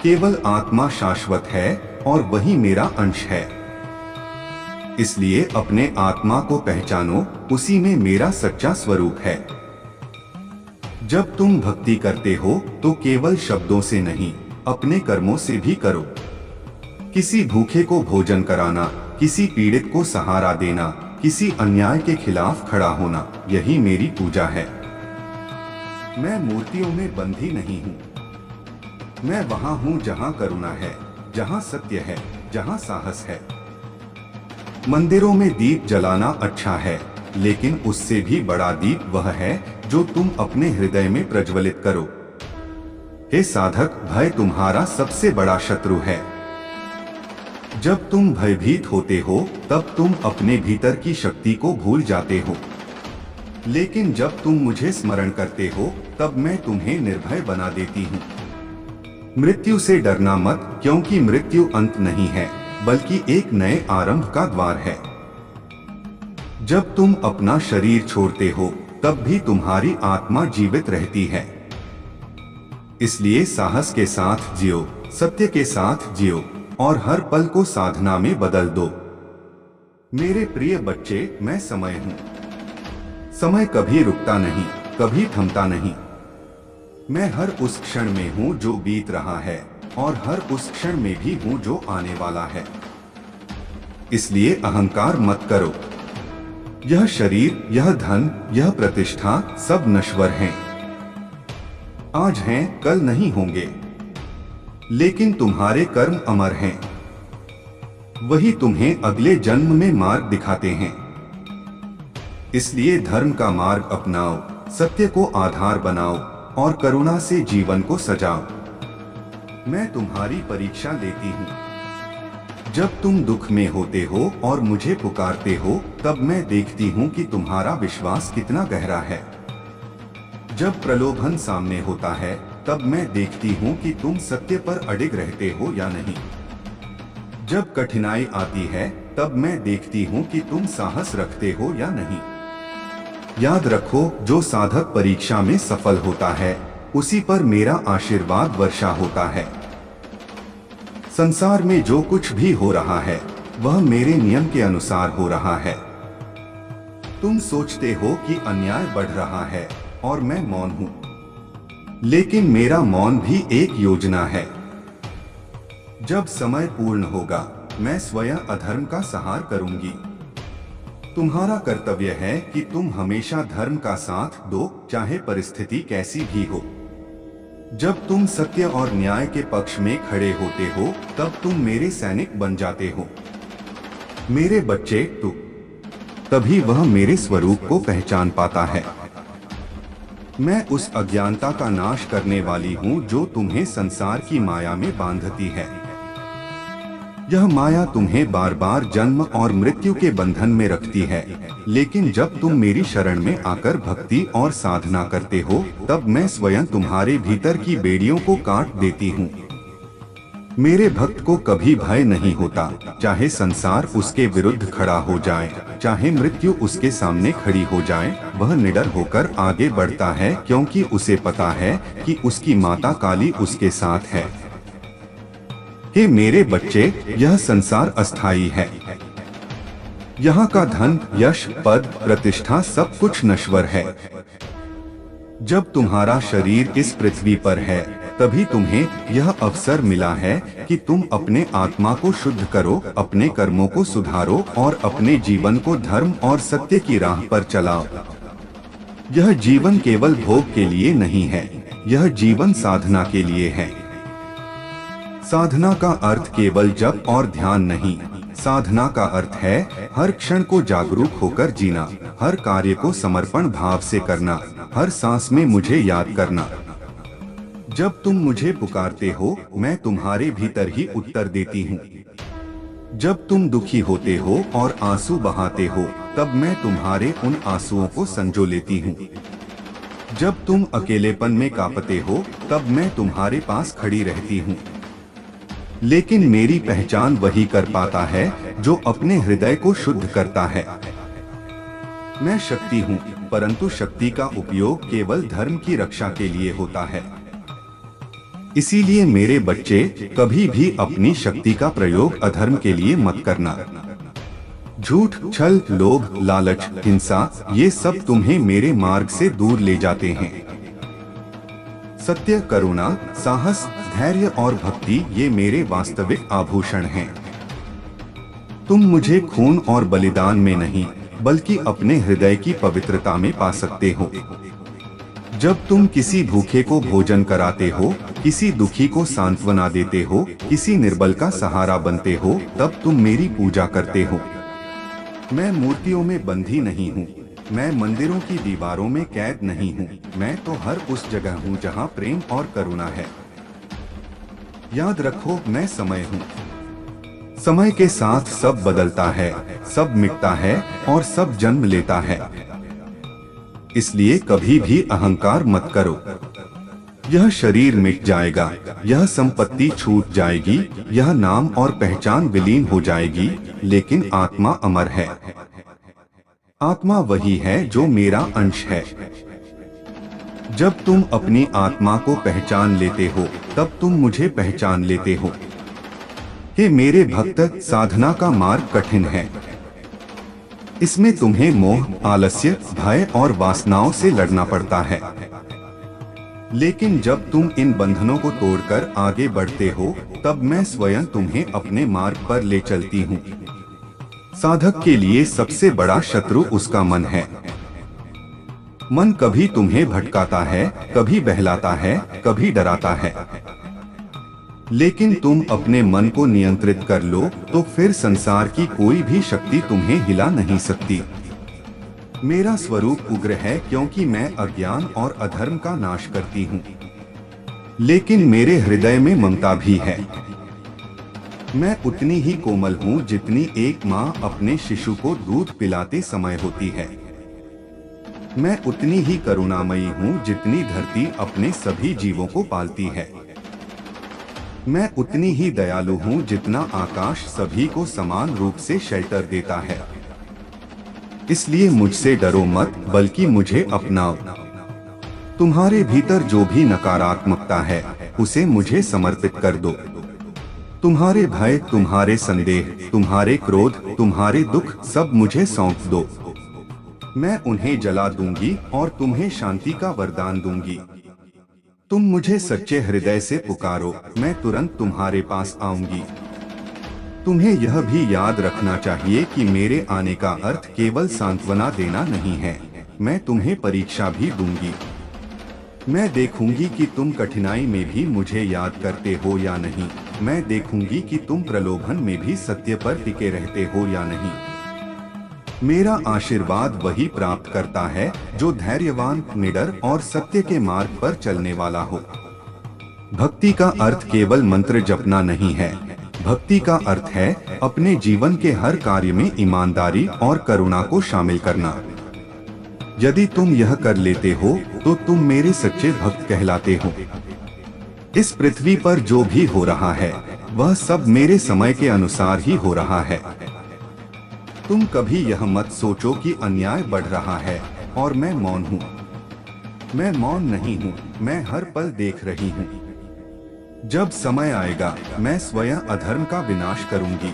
Speaker 1: केवल आत्मा शाश्वत है और वही मेरा अंश है। इसलिए अपने आत्मा को पहचानो, उसी में मेरा सच्चा स्वरूप है। जब तुम भक्ति करते हो तो केवल शब्दों से नहीं, अपने कर्मों से भी करो। किसी भूखे को भोजन कराना, किसी पीड़ित को सहारा देना, किसी अन्याय के खिलाफ खड़ा होना, यही मेरी पूजा है। मैं मूर्तियों में बंधी नहीं हूँ। मैं वहाँ हूँ जहाँ करुणा है, जहाँ सत्य है, जहाँ साहस है। मंदिरों में दीप जलाना अच्छा है, लेकिन उससे भी बड़ा दीप वह है जो तुम अपने हृदय में प्रज्वलित करो। हे साधक, भय तुम्हारा सबसे बड़ा शत्रु है। जब तुम भयभीत होते हो तब तुम अपने भीतर की शक्ति को भूल जाते हो, लेकिन जब तुम मुझे स्मरण करते हो तब मैं तुम्हें निर्भय बना देती हूँ। मृत्यु से डरना मत, क्योंकि मृत्यु अंत नहीं है बल्कि एक नए आरंभ का द्वार है। जब तुम अपना शरीर छोड़ते हो तब भी तुम्हारी आत्मा जीवित रहती है। इसलिए साहस के साथ जियो, सत्य के साथ जियो और हर पल को साधना में बदल दो। मेरे प्रिय बच्चे, मैं समय हूँ। समय कभी रुकता नहीं, कभी थमता नहीं। मैं हर उस क्षण में हूँ जो बीत रहा है और हर उस क्षण में भी हूँ जो आने वाला है। इसलिए अहंकार मत करो। यह शरीर, यह धन, यह प्रतिष्ठा सब नश्वर हैं। आज हैं, कल नहीं होंगे, लेकिन तुम्हारे कर्म अमर हैं। वही तुम्हें अगले जन्म में मार्ग दिखाते हैं। इसलिए धर्म का मार्ग अपनाओ, सत्य को आधार बनाओ और करुणा से जीवन को सजाओ। मैं तुम्हारी परीक्षा लेती हूँ। जब तुम दुख में होते हो और मुझे पुकारते हो तब मैं देखती हूँ कि तुम्हारा विश्वास कितना गहरा है। जब प्रलोभन सामने होता है तब मैं देखती हूँ कि तुम सत्य पर अडिग रहते हो या नहीं। जब कठिनाई आती है तब मैं देखती हूँ कि तुम साहस रखते हो या नहीं। याद रखो, जो साधक परीक्षा में सफल होता है उसी पर मेरा आशीर्वाद वर्षा होता है। संसार में जो कुछ भी हो रहा है वह मेरे नियम के अनुसार हो रहा है। तुम सोचते हो कि अन्याय बढ़ रहा है और मैं मौन हूं, लेकिन मेरा मौन भी एक योजना है। जब समय पूर्ण होगा मैं स्वयं अधर्म का संहार करूंगी। तुम्हारा कर्तव्य है कि तुम हमेशा धर्म का साथ दो, चाहे परिस्थिति कैसी भी हो। जब तुम सत्य और न्याय के पक्ष में खड़े होते हो तब तुम मेरे सैनिक बन जाते हो। मेरे बच्चे, तभी वह मेरे स्वरूप को पहचान पाता है। मैं उस अज्ञानता का नाश करने वाली हूँ जो तुम्हें संसार की माया में बांधती है। यह माया तुम्हें बार बार जन्म और मृत्यु के बंधन में रखती है, लेकिन जब तुम मेरी शरण में आकर भक्ति और साधना करते हो तब मैं स्वयं तुम्हारे भीतर की बेड़ियों को काट देती हूँ। मेरे भक्त को कभी भय नहीं होता, चाहे संसार उसके विरुद्ध खड़ा हो जाए, चाहे मृत्यु उसके सामने खड़ी हो जाए, वह निडर होकर आगे बढ़ता है क्योंकि उसे पता है कि उसकी माता काली उसके साथ है। हे मेरे बच्चे, यह संसार अस्थायी है। यहाँ का धन, यश, पद, प्रतिष्ठा सब कुछ नश्वर है। जब तुम्हारा शरीर इस पृथ्वी पर है तभी तुम्हें यह अवसर मिला है कि तुम अपने आत्मा को शुद्ध करो, अपने कर्मों को सुधारो और अपने जीवन को धर्म और सत्य की राह पर चलाओ। यह जीवन केवल भोग के लिए नहीं है, यह जीवन साधना के लिए है। साधना का अर्थ केवल जप और ध्यान नहीं, साधना का अर्थ है हर क्षण को जागरूक होकर जीना, हर कार्य को समर्पण भाव से करना, हर सांस में मुझे याद करना। जब तुम मुझे पुकारते हो मैं तुम्हारे भीतर ही उत्तर देती हूँ। जब तुम दुखी होते हो और आंसू बहाते हो तब मैं तुम्हारे उन आंसुओं को संजो लेती हूँ। जब तुम अकेलेपन में कांपते हो तब मैं तुम्हारे पास खड़ी रहती हूँ। लेकिन मेरी पहचान वही कर पाता है जो अपने हृदय को शुद्ध करता है। मैं शक्ति हूँ, परंतु शक्ति का उपयोग केवल धर्म की रक्षा के लिए होता है। इसीलिए मेरे बच्चे, कभी भी अपनी शक्ति का प्रयोग अधर्म के लिए मत करना। झूठ, छल, लोभ, लालच, हिंसा, ये सब तुम्हें मेरे मार्ग से दूर ले जाते हैं। सत्य, करुणा, साहस, धैर्य और भक्ति ये मेरे वास्तविक आभूषण हैं। तुम मुझे खून और बलिदान में नहीं बल्कि अपने हृदय की पवित्रता में पा सकते हो। जब तुम किसी भूखे को भोजन कराते हो, किसी दुखी को सांत्वना देते हो, किसी निर्बल का सहारा बनते हो, तब तुम मेरी पूजा करते हो। मैं मूर्तियों में बंधी नहीं हूँ, मैं मंदिरों की दीवारों में कैद नहीं हूँ, मैं तो हर उस जगह हूँ जहाँ प्रेम और करुणा है। याद रखो, मैं समय हूँ। समय के साथ सब बदलता है, सब मिटता है और सब जन्म लेता है। इसलिए कभी भी अहंकार मत करो। यह शरीर मिट जाएगा, यह संपत्ति छूट जाएगी, यह नाम और पहचान विलीन हो जाएगी, लेकिन आत्मा अमर है। आत्मा वही है जो मेरा अंश है। जब तुम अपनी आत्मा को पहचान लेते हो तब तुम मुझे पहचान लेते हो। हे मेरे भक्त, साधना का मार्ग कठिन है। इसमें तुम्हें मोह, आलस्य, भय और वासनाओं से लड़ना पड़ता है। लेकिन जब तुम इन बंधनों को तोड़कर आगे बढ़ते हो तब मैं स्वयं तुम्हें अपने मार्ग पर ले चलती हूँ। साधक के लिए सबसे बड़ा शत्रु उसका मन है। मन कभी तुम्हें भटकाता है, कभी बहलाता है, कभी डराता है। लेकिन तुम अपने मन को नियंत्रित कर लो तो फिर संसार की कोई भी शक्ति तुम्हें हिला नहीं सकती। मेरा स्वरूप उग्र है क्योंकि मैं अज्ञान और अधर्म का नाश करती हूँ। लेकिन मेरे हृदय में ममता भी है। मैं उतनी ही कोमल हूँ जितनी एक माँ अपने शिशु को दूध पिलाते समय होती है। मैं उतनी ही करुणामयी हूँ जितनी धरती अपने सभी जीवों को पालती है। मैं उतनी ही दयालु हूँ जितना आकाश सभी को समान रूप से शेल्टर देता है। इसलिए मुझसे डरो मत, बल्कि मुझे अपनाओ। तुम्हारे भीतर जो भी नकारात्मकता है उसे मुझे समर्पित कर दो। तुम्हारे भय, तुम्हारे संदेह, तुम्हारे क्रोध, तुम्हारे दुख सब मुझे सौंप दो। मैं उन्हें जला दूंगी और तुम्हें शांति का वरदान दूंगी। तुम मुझे सच्चे हृदय से पुकारो, मैं तुरंत तुम्हारे पास आऊंगी। तुम्हें यह भी याद रखना चाहिए कि मेरे आने का अर्थ केवल सांत्वना देना नहीं है, मैं तुम्हें परीक्षा भी दूंगी। मैं देखूंगी कि तुम कठिनाई में भी मुझे याद करते हो या नहीं। मैं देखूंगी कि तुम प्रलोभन में भी सत्य पर टिके रहते हो या नहीं। मेरा आशीर्वाद वही प्राप्त करता है जो धैर्यवान, निडर और सत्य के मार्ग पर चलने वाला हो। भक्ति का अर्थ केवल मंत्र जपना नहीं है। भक्ति का अर्थ है अपने जीवन के हर कार्य में ईमानदारी और करुणा को शामिल करना। यदि तुम यह कर लेते हो तो तुम मेरे सच्चे भक्त कहलाते हो। इस पृथ्वी पर जो भी हो रहा है वह सब मेरे समय के अनुसार ही हो रहा है। तुम कभी यह मत सोचो कि अन्याय बढ़ रहा है और मैं मौन हूँ। मैं मौन नहीं हूँ, मैं हर पल देख रही हूँ। जब समय आएगा मैं स्वयं अधर्म का विनाश करूंगी,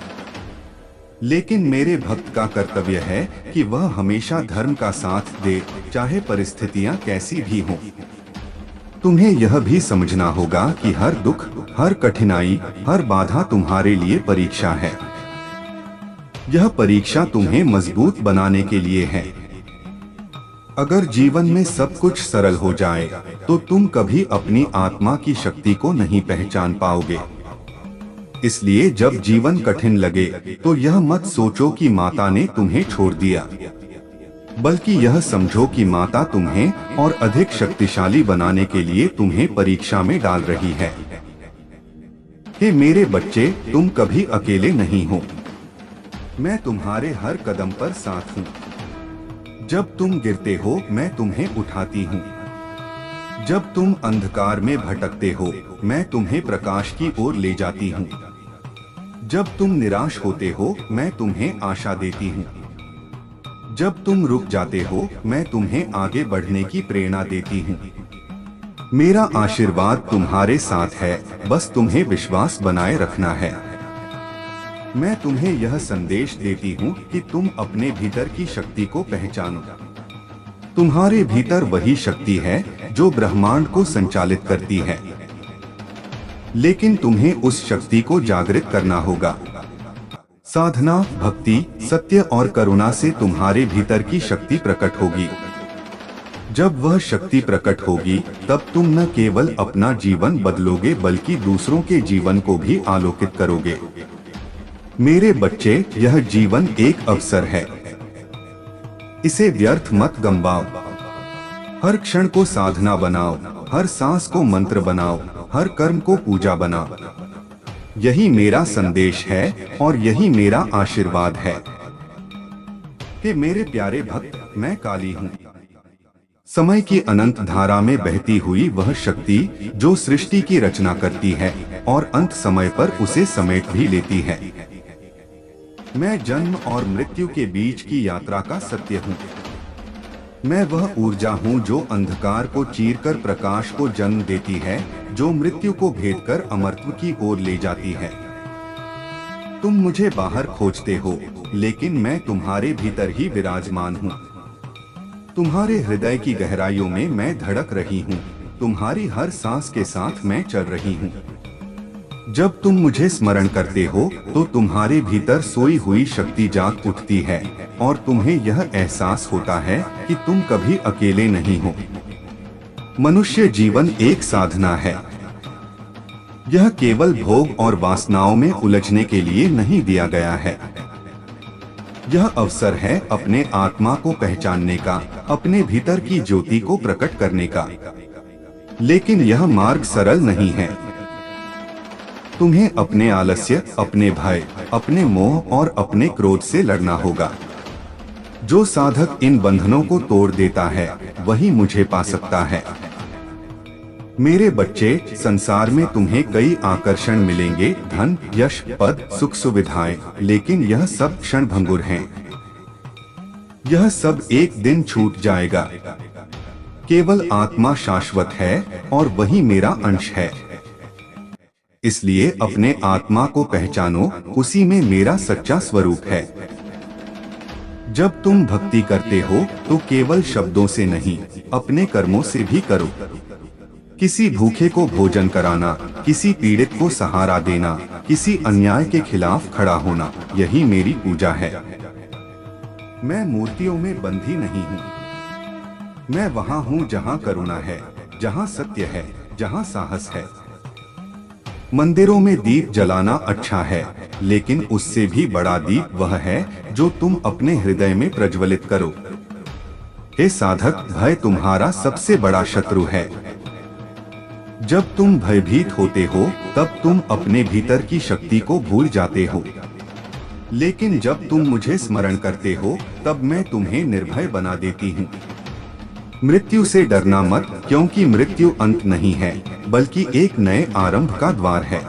Speaker 1: लेकिन मेरे भक्त का कर्तव्य है कि वह हमेशा धर्म का साथ दे, चाहे परिस्थितियां कैसी भी हों। तुम्हें यह भी समझना होगा कि हर दुख, हर कठिनाई, हर बाधा तुम्हारे लिए परीक्षा है। यह परीक्षा तुम्हें मजबूत बनाने के लिए है। अगर जीवन में सब कुछ सरल हो जाए तो तुम कभी अपनी आत्मा की शक्ति को नहीं पहचान पाओगे। इसलिए जब जीवन कठिन लगे तो यह मत सोचो कि माता ने तुम्हें छोड़ दिया, बल्कि यह समझो कि माता तुम्हें और अधिक शक्तिशाली बनाने के लिए तुम्हें परीक्षा में डाल रही है। हे मेरे बच्चे, तुम कभी अकेले नहीं हो। मैं तुम्हारे हर कदम पर साथ हूँ। जब तुम गिरते हो मैं तुम्हें उठाती हूँ। जब तुम अंधकार में भटकते हो मैं तुम्हें प्रकाश की ओर ले जाती हूँ। जब तुम निराश होते हो मैं तुम्हें आशा देती हूँ। जब तुम रुक जाते हो मैं तुम्हें आगे बढ़ने की प्रेरणा देती हूँ। मेरा आशीर्वाद तुम्हारे साथ है, बस तुम्हें विश्वास बनाए रखना है। मैं तुम्हें यह संदेश देती हूँ कि तुम अपने भीतर की शक्ति को पहचानो। तुम्हारे भीतर वही शक्ति है जो ब्रह्मांड को संचालित करती है, लेकिन तुम्हें उस शक्ति को जागृत करना होगा। साधना, भक्ति, सत्य और करुणा से तुम्हारे भीतर की शक्ति प्रकट होगी। जब वह शक्ति प्रकट होगी तब तुम न केवल अपना जीवन बदलोगे बल्कि दूसरों के जीवन को भी आलोकित करोगे। मेरे बच्चे, यह जीवन एक अवसर है, इसे व्यर्थ मत गंवाओ। हर क्षण को साधना बनाओ, हर सांस को मंत्र बनाओ, हर कर्म को पूजा बनाओ। यही मेरा संदेश है और यही मेरा आशीर्वाद है। कि मेरे प्यारे भक्त, मैं काली हूँ, समय की अनंत धारा में बहती हुई वह शक्ति जो सृष्टि की रचना करती है और अंत समय पर उसे समेट भी लेती है। मैं जन्म और मृत्यु के बीच की यात्रा का सत्य हूँ। मैं वह ऊर्जा हूँ जो अंधकार को चीरकर प्रकाश को जन्म देती है, जो मृत्यु को भेदकर अमरत्व की ओर ले जाती है। तुम मुझे बाहर खोजते हो, लेकिन मैं तुम्हारे भीतर ही विराजमान हूँ। तुम्हारे हृदय की गहराइयों में मैं धड़क रही हूँ। तुम्हारी हर सांस के साथ मैं चल रही हूँ। जब तुम मुझे स्मरण करते हो तो तुम्हारे भीतर सोई हुई शक्ति जाग उठती है और तुम्हें यह एहसास होता है कि तुम कभी अकेले नहीं हो। मनुष्य जीवन एक साधना है। यह केवल भोग और वासनाओं में उलझने के लिए नहीं दिया गया है। यह अवसर है अपने आत्मा को पहचानने का, अपने भीतर की ज्योति को प्रकट करने का। लेकिन यह मार्ग सरल नहीं है। तुम्हें अपने आलस्य, अपने भय, अपने मोह और अपने क्रोध से लड़ना होगा। जो साधक इन बंधनों को तोड़ देता है वही मुझे पा सकता है। मेरे बच्चे, संसार में तुम्हें कई आकर्षण मिलेंगे, धन, यश, पद, सुख सुविधाएं, लेकिन यह सब क्षणभंगुर हैं। यह सब एक दिन छूट जाएगा। केवल आत्मा शाश्वत है और वही मेरा अंश है। इसलिए अपने आत्मा को पहचानो, उसी में मेरा सच्चा स्वरूप है। जब तुम भक्ति करते हो तो केवल शब्दों से नहीं, अपने कर्मों से भी करो। किसी भूखे को भोजन कराना, किसी पीड़ित को सहारा देना, किसी अन्याय के खिलाफ खड़ा होना, यही मेरी पूजा है। मैं मूर्तियों में बंधी नहीं हूँ। मैं वहाँ हूँ जहाँ करुणा है, जहाँ सत्य है, जहाँ साहस है। मंदिरों में दीप जलाना अच्छा है, लेकिन उससे भी बड़ा दीप वह है जो तुम अपने हृदय में प्रज्वलित करो। हे साधक, भय तुम्हारा सबसे बड़ा शत्रु है। जब तुम भयभीत होते हो तब तुम अपने भीतर की शक्ति को भूल जाते हो, लेकिन जब तुम मुझे स्मरण करते हो तब मैं तुम्हें निर्भय बना देती हूँ। मृत्यु से डरना मत, क्योंकि मृत्यु अंत नहीं है, बल्कि एक नए आरंभ का द्वार है।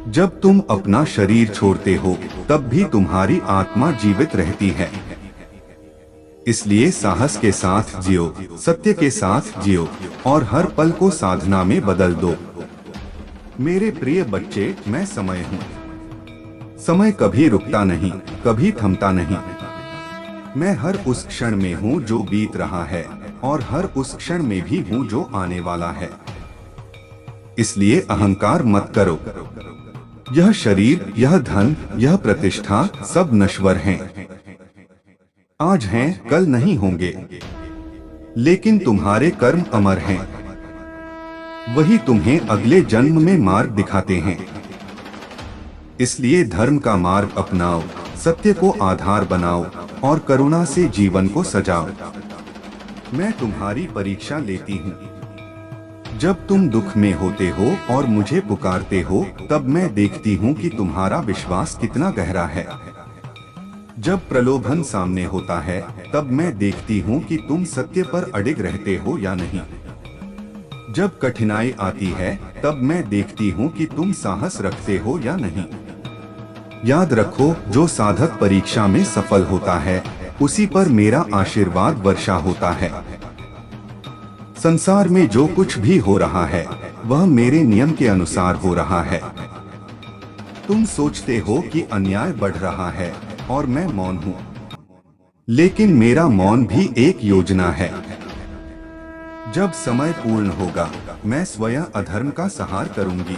Speaker 1: जब तुम अपना शरीर छोड़ते हो तब भी तुम्हारी आत्मा जीवित रहती है। इसलिए साहस के साथ जियो, सत्य के साथ जियो और हर पल को साधना में बदल दो। मेरे प्रिय बच्चे, मैं समय हूँ। समय कभी रुकता नहीं, कभी थमता नहीं। मैं हर उस क्षण में हूँ जो बीत रहा है और हर उस क्षण में भी हूँ जो आने वाला है। इसलिए अहंकार मत करो। यह शरीर, यह धन, यह प्रतिष्ठा सब नश्वर हैं। आज हैं, कल नहीं होंगे, लेकिन तुम्हारे कर्म अमर हैं। वही तुम्हें अगले जन्म में मार्ग दिखाते हैं। इसलिए धर्म का मार्ग अपनाओ, सत्य को आधार बनाओ और करुणा से जीवन को सजाओ। मैं तुम्हारी परीक्षा लेती हूँ। जब तुम दुख में होते हो और मुझे पुकारते हो तब मैं देखती हूँ कि तुम्हारा विश्वास कितना गहरा है। जब प्रलोभन सामने होता है तब मैं देखती हूँ कि तुम सत्य पर अडिग रहते हो या नहीं। जब कठिनाई आती है तब मैं देखती हूँ कि तुम साहस रखते हो या नहीं। याद रखो, जो साधक परीक्षा में सफल होता है उसी पर मेरा आशीर्वाद वर्षा होता है। संसार में जो कुछ भी हो रहा है वह मेरे नियम के अनुसार हो रहा है। तुम सोचते हो कि अन्याय बढ़ रहा है और मैं मौन हूँ, लेकिन मेरा मौन भी एक योजना है। जब समय पूर्ण होगा मैं स्वयं अधर्म का संहार करूंगी।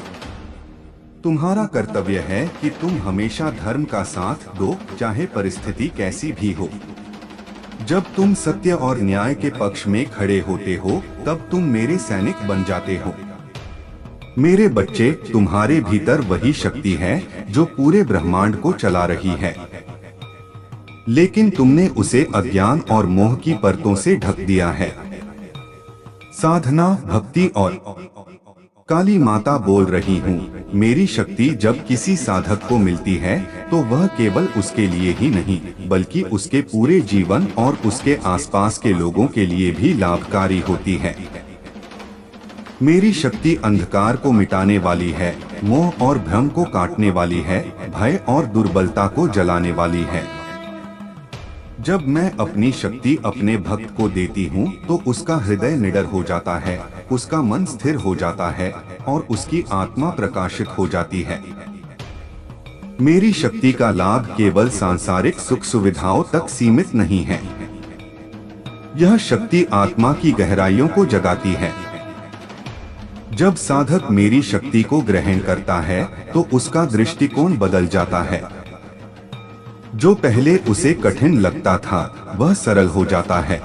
Speaker 1: तुम्हारा कर्तव्य है कि तुम हमेशा धर्म का साथ दो, चाहे परिस्थिति कैसी भी हो। जब तुम सत्य और न्याय के पक्ष में खड़े होते हो तब तुम मेरे सैनिक बन जाते हो। मेरे बच्चे, तुम्हारे भीतर वही शक्ति है जो पूरे ब्रह्मांड को चला रही है, लेकिन तुमने उसे अज्ञान और मोह की परतों से ढक दिया है। साधना, भक्ति और काली माता बोल रही हूँ, मेरी शक्ति जब किसी साधक को मिलती है तो वह केवल उसके लिए ही नहीं बल्कि उसके पूरे जीवन और उसके आसपास के लोगों के लिए भी लाभकारी होती है। मेरी शक्ति अंधकार को मिटाने वाली है, मोह और भ्रम को काटने वाली है, भय और दुर्बलता को जलाने वाली है। जब मैं अपनी शक्ति अपने भक्त को देती हूँ तो उसका हृदय निडर हो जाता है, उसका मन स्थिर हो जाता है और उसकी आत्मा प्रकाशित हो जाती है। मेरी शक्ति का लाभ केवल सांसारिक सुख सुविधाओं तक सीमित नहीं है। यह शक्ति आत्मा की गहराइयों को जगाती है। जब साधक मेरी शक्ति को ग्रहण करता है तो उसका दृष्टिकोण बदल जाता है। जो पहले उसे कठिन लगता था वह सरल हो जाता है।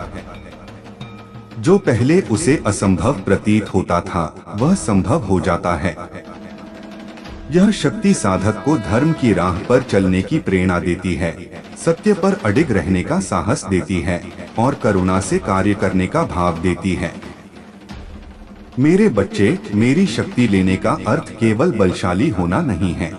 Speaker 1: जो पहले उसे असंभव प्रतीत होता था वह संभव हो जाता है। यह शक्ति साधक को धर्म की राह पर चलने की प्रेरणा देती है, सत्य पर अडिग रहने का साहस देती है और करुणा से कार्य करने का भाव देती है। मेरे बच्चे, मेरी शक्ति लेने का अर्थ केवल बलशाली होना नहीं है।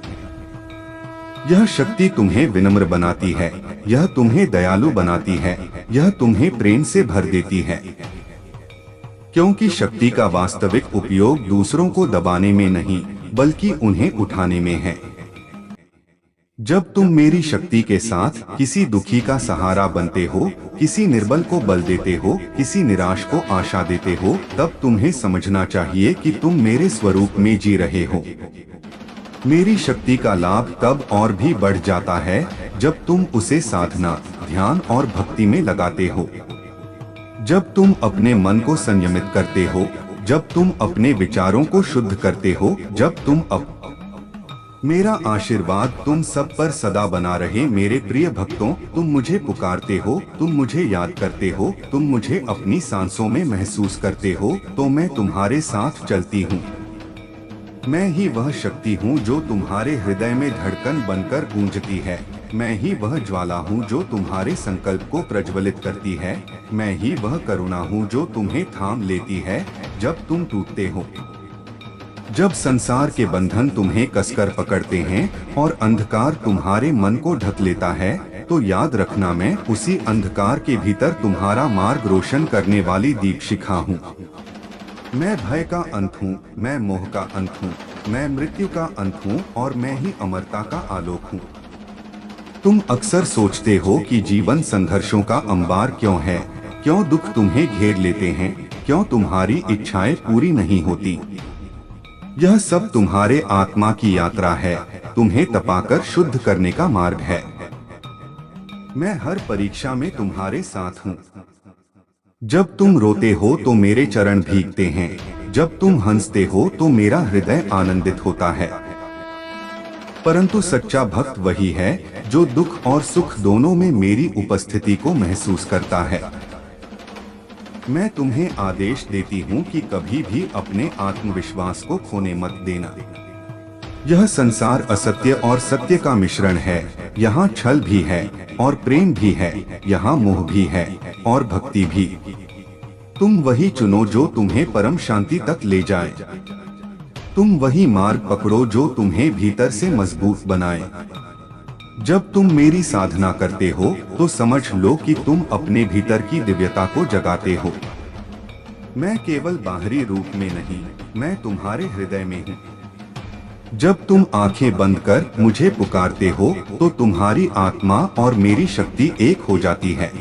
Speaker 1: यह शक्ति तुम्हें विनम्र बनाती है, यह तुम्हें दयालु बनाती है, यह तुम्हें प्रेम से भर देती है। क्योंकि शक्ति का वास्तविक उपयोग दूसरों को दबाने में नहीं बल्कि उन्हें उठाने में है। जब तुम मेरी शक्ति के साथ किसी दुखी का सहारा बनते हो, किसी निर्बल को बल देते हो, किसी निराश को आशा देते हो, तब तुम्हें समझना चाहिए कि तुम मेरे स्वरूप में जी रहे हो। मेरी शक्ति का लाभ तब और भी बढ़ जाता है जब तुम उसे साधना, ध्यान और भक्ति में लगाते हो। जब तुम अपने मन को संयमित करते हो, जब तुम अपने विचारों को शुद्ध करते हो, जब तुम मेरा आशीर्वाद तुम सब पर सदा बना रहे मेरे प्रिय भक्तों, तुम मुझे पुकारते हो, तुम मुझे याद करते हो, तुम मुझे अपनी सांसों में महसूस करते हो, तो मैं तुम्हारे साथ चलती हूँ। मैं ही वह शक्ति हूँ जो तुम्हारे हृदय में धड़कन बनकर गूंजती है। मैं ही वह ज्वाला हूँ जो तुम्हारे संकल्प को प्रज्वलित करती है। मैं ही वह करुणा हूँ जो तुम्हें थाम लेती है जब तुम टूटते हो। जब संसार के बंधन तुम्हें कसकर पकड़ते हैं और अंधकार तुम्हारे मन को ढक लेता है, तो याद रखना मैं उसी अंधकार के भीतर तुम्हारा मार्ग रोशन करने वाली दीपशिखा हूँ। मैं भय का अंत हूँ, मैं मोह का अंत हूँ, मैं मृत्यु का अंत हूँ और मैं ही अमरता का आलोक हूँ। तुम अक्सर सोचते हो कि जीवन संघर्षों का अंबार क्यों है, क्यों दुख तुम्हें घेर लेते हैं, क्यों तुम्हारी इच्छाएं पूरी नहीं होती। यह सब तुम्हारे आत्मा की यात्रा है, तुम्हें तपाकर शुद्ध करने का मार्ग है। मैं हर परीक्षा में तुम्हारे साथ हूँ। जब तुम रोते हो तो मेरे चरण भीगते हैं, जब तुम हंसते हो तो मेरा हृदय आनंदित होता है। परंतु सच्चा भक्त वही है जो दुख और सुख दोनों में मेरी उपस्थिति को महसूस करता है। मैं तुम्हें आदेश देती हूँ कि कभी भी अपने आत्मविश्वास को खोने मत देना। यह संसार असत्य और सत्य का मिश्रण है। यहाँ छल भी है और प्रेम भी है, यहाँ मोह भी है और भक्ति भी। तुम वही चुनो जो तुम्हें परम शांति तक ले जाए। तुम वही मार्ग पकड़ो जो तुम्हें भीतर से मजबूत बनाए। जब तुम मेरी साधना करते हो तो समझ लो कि तुम अपने भीतर की दिव्यता को जगाते हो। मैं केवल बाहरी रूप में नहीं, मैं तुम्हारे हृदय में हूँ। जब तुम आंखें बंद कर मुझे पुकारते हो तो तुम्हारी आत्मा और मेरी शक्ति एक हो जाती है।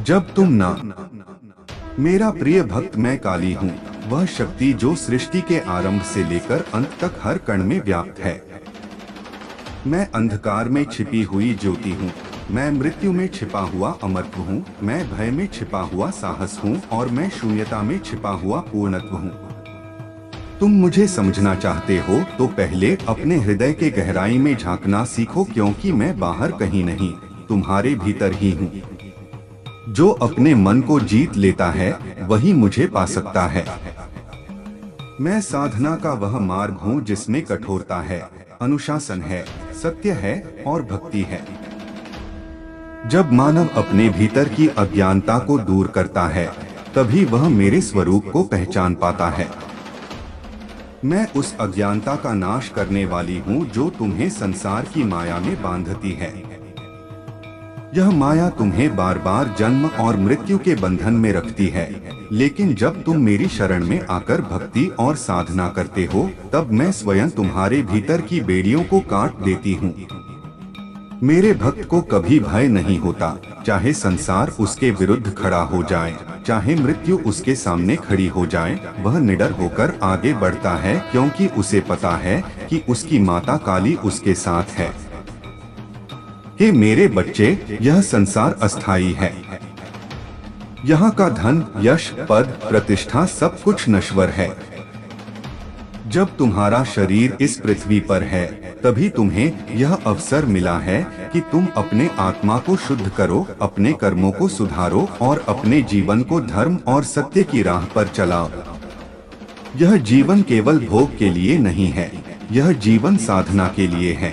Speaker 1: जब तुम मेरा प्रिय भक्त मैं काली हूँ, वह शक्ति जो सृष्टि के आरंभ से लेकर अंत तक हर कण में व्याप्त है। मैं अंधकार में छिपी हुई ज्योति हूँ, मैं मृत्यु में छिपा हुआ अमरत्व हूँ, मैं भय में छिपा हुआ साहस हूँ और मैं शून्यता में छिपा हुआ पूर्णत्व हूँ। तुम मुझे समझना चाहते हो तो पहले अपने हृदय के गहराई में झांकना सीखो, क्योंकि मैं बाहर कहीं नहीं, तुम्हारे भीतर ही हूँ। जो अपने मन को जीत लेता है वही मुझे पा सकता है। मैं साधना का वह मार्ग हूँ जिसमें कठोरता है, अनुशासन है, सत्य है और भक्ति है। जब मानव अपने भीतर की अज्ञानता को दूर करता है तभी वह मेरे स्वरूप को पहचान पाता है। मैं उस अज्ञानता का नाश करने वाली हूँ जो तुम्हें संसार की माया में बांधती है। यह माया तुम्हें बार बार जन्म और मृत्यु के बंधन में रखती है, लेकिन जब तुम मेरी शरण में आकर भक्ति और साधना करते हो तब मैं स्वयं तुम्हारे भीतर की बेड़ियों को काट देती हूँ। मेरे भक्त को कभी भय नहीं होता, चाहे संसार उसके विरुद्ध खड़ा हो जाए, चाहे मृत्यु उसके सामने खड़ी हो जाए, वह निडर होकर आगे बढ़ता है, क्योंकि उसे पता है कि उसकी माता काली उसके साथ है। हे मेरे बच्चे, यह संसार अस्थाई है। यहाँ का धन, यश, पद, प्रतिष्ठा सब कुछ नश्वर है। जब तुम्हारा शरीर इस पृथ्वी पर है तभी तुम्हें यह अवसर मिला है कि तुम अपने आत्मा को शुद्ध करो, अपने कर्मों को सुधारो और अपने जीवन को धर्म और सत्य की राह पर चलाओ। यह जीवन केवल भोग के लिए नहीं है, यह जीवन साधना के लिए है।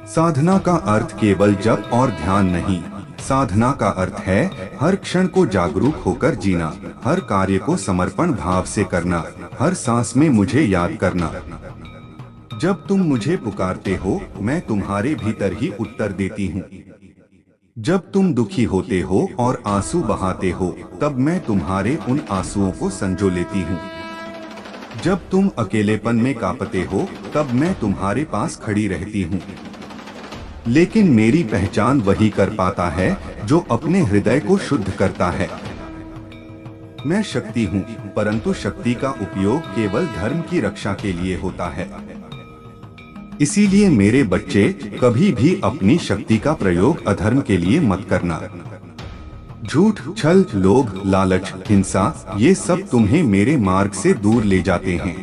Speaker 1: साधना का अर्थ केवल जप और ध्यान नहीं, साधना का अर्थ है हर क्षण को जागरूक होकर जीना, हर कार्य को समर्पण भाव से करना, हर सांस में मुझे याद करना। जब तुम मुझे पुकारते हो मैं तुम्हारे भीतर ही उत्तर देती हूँ। जब तुम दुखी होते हो और आंसू बहाते हो तब मैं तुम्हारे उन आंसुओं को संजो लेती हूँ। जब तुम अकेलेपन में कांपते हो तब मैं तुम्हारे पास खड़ी रहती हूँ। लेकिन मेरी पहचान वही कर पाता है जो अपने हृदय को शुद्ध करता है। मैं शक्ति हूँ, परंतु शक्ति का उपयोग केवल धर्म की रक्षा के लिए होता है। इसीलिए मेरे बच्चे, कभी भी अपनी शक्ति का प्रयोग अधर्म के लिए मत करना। झूठ, छल, लोभ, लालच, हिंसा, ये सब तुम्हें मेरे मार्ग से दूर ले जाते हैं।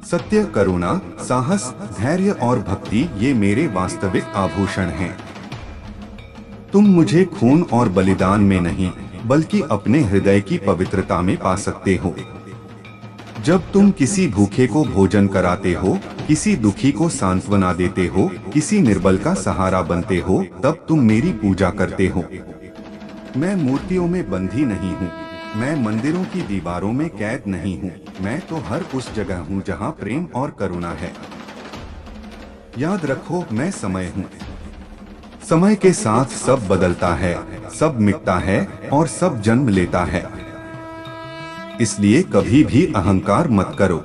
Speaker 1: सत्य, करुणा, साहस, धैर्य और भक्ति ये मेरे वास्तविक आभूषण हैं। तुम मुझे खून और बलिदान में नहीं, बल्कि अपने हृदय की पवित्रता में पा सकते हो। जब तुम किसी भूखे को भोजन कराते हो, किसी दुखी को सांत्वना देते हो, किसी निर्बल का सहारा बनते हो, तब तुम मेरी पूजा करते हो। मैं मूर्तियों में बंधी नहीं हूँ, मैं मंदिरों की दीवारों में कैद नहीं हूँ। मैं तो हर उस जगह हूँ जहाँ प्रेम और करुणा है। याद रखो, मैं समय हूँ। समय के साथ सब बदलता है, सब मिटता है और सब जन्म लेता है। इसलिए कभी भी अहंकार मत करो।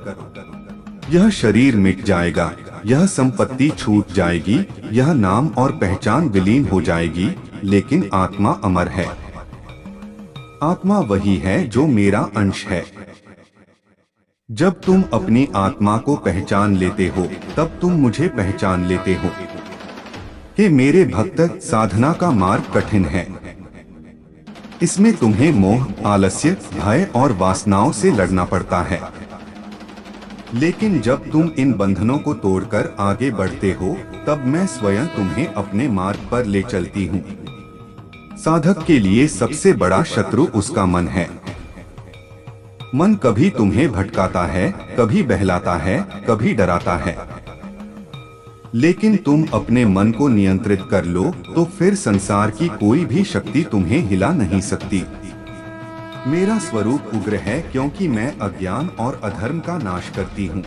Speaker 1: यह शरीर मिट जाएगा, यह संपत्ति छूट जाएगी, यह नाम और पहचान विलीन हो जाएगी, लेकिन आत्मा अमर है। आत्मा वही है जो मेरा अंश है। जब तुम अपनी आत्मा को पहचान लेते हो, तब तुम मुझे पहचान लेते हो। कि मेरे भक्त, साधना का मार्ग कठिन है। इसमें तुम्हें मोह, आलस्य, भय और वासनाओं से लड़ना पड़ता है। लेकिन जब तुम इन बंधनों को तोड़कर आगे बढ़ते हो, तब मैं स्वयं तुम्हें अपने मार्ग पर ले चलती हूँ। साधक के लिए सबसे बड़ा शत्रु उसका मन है। मन कभी तुम्हें भटकाता है, कभी बहलाता है, कभी डराता है। लेकिन तुम अपने मन को नियंत्रित कर लो तो फिर संसार की कोई भी शक्ति तुम्हें हिला नहीं सकती। मेरा स्वरूप उग्र है, क्योंकि मैं अज्ञान और अधर्म का नाश करती हूँ।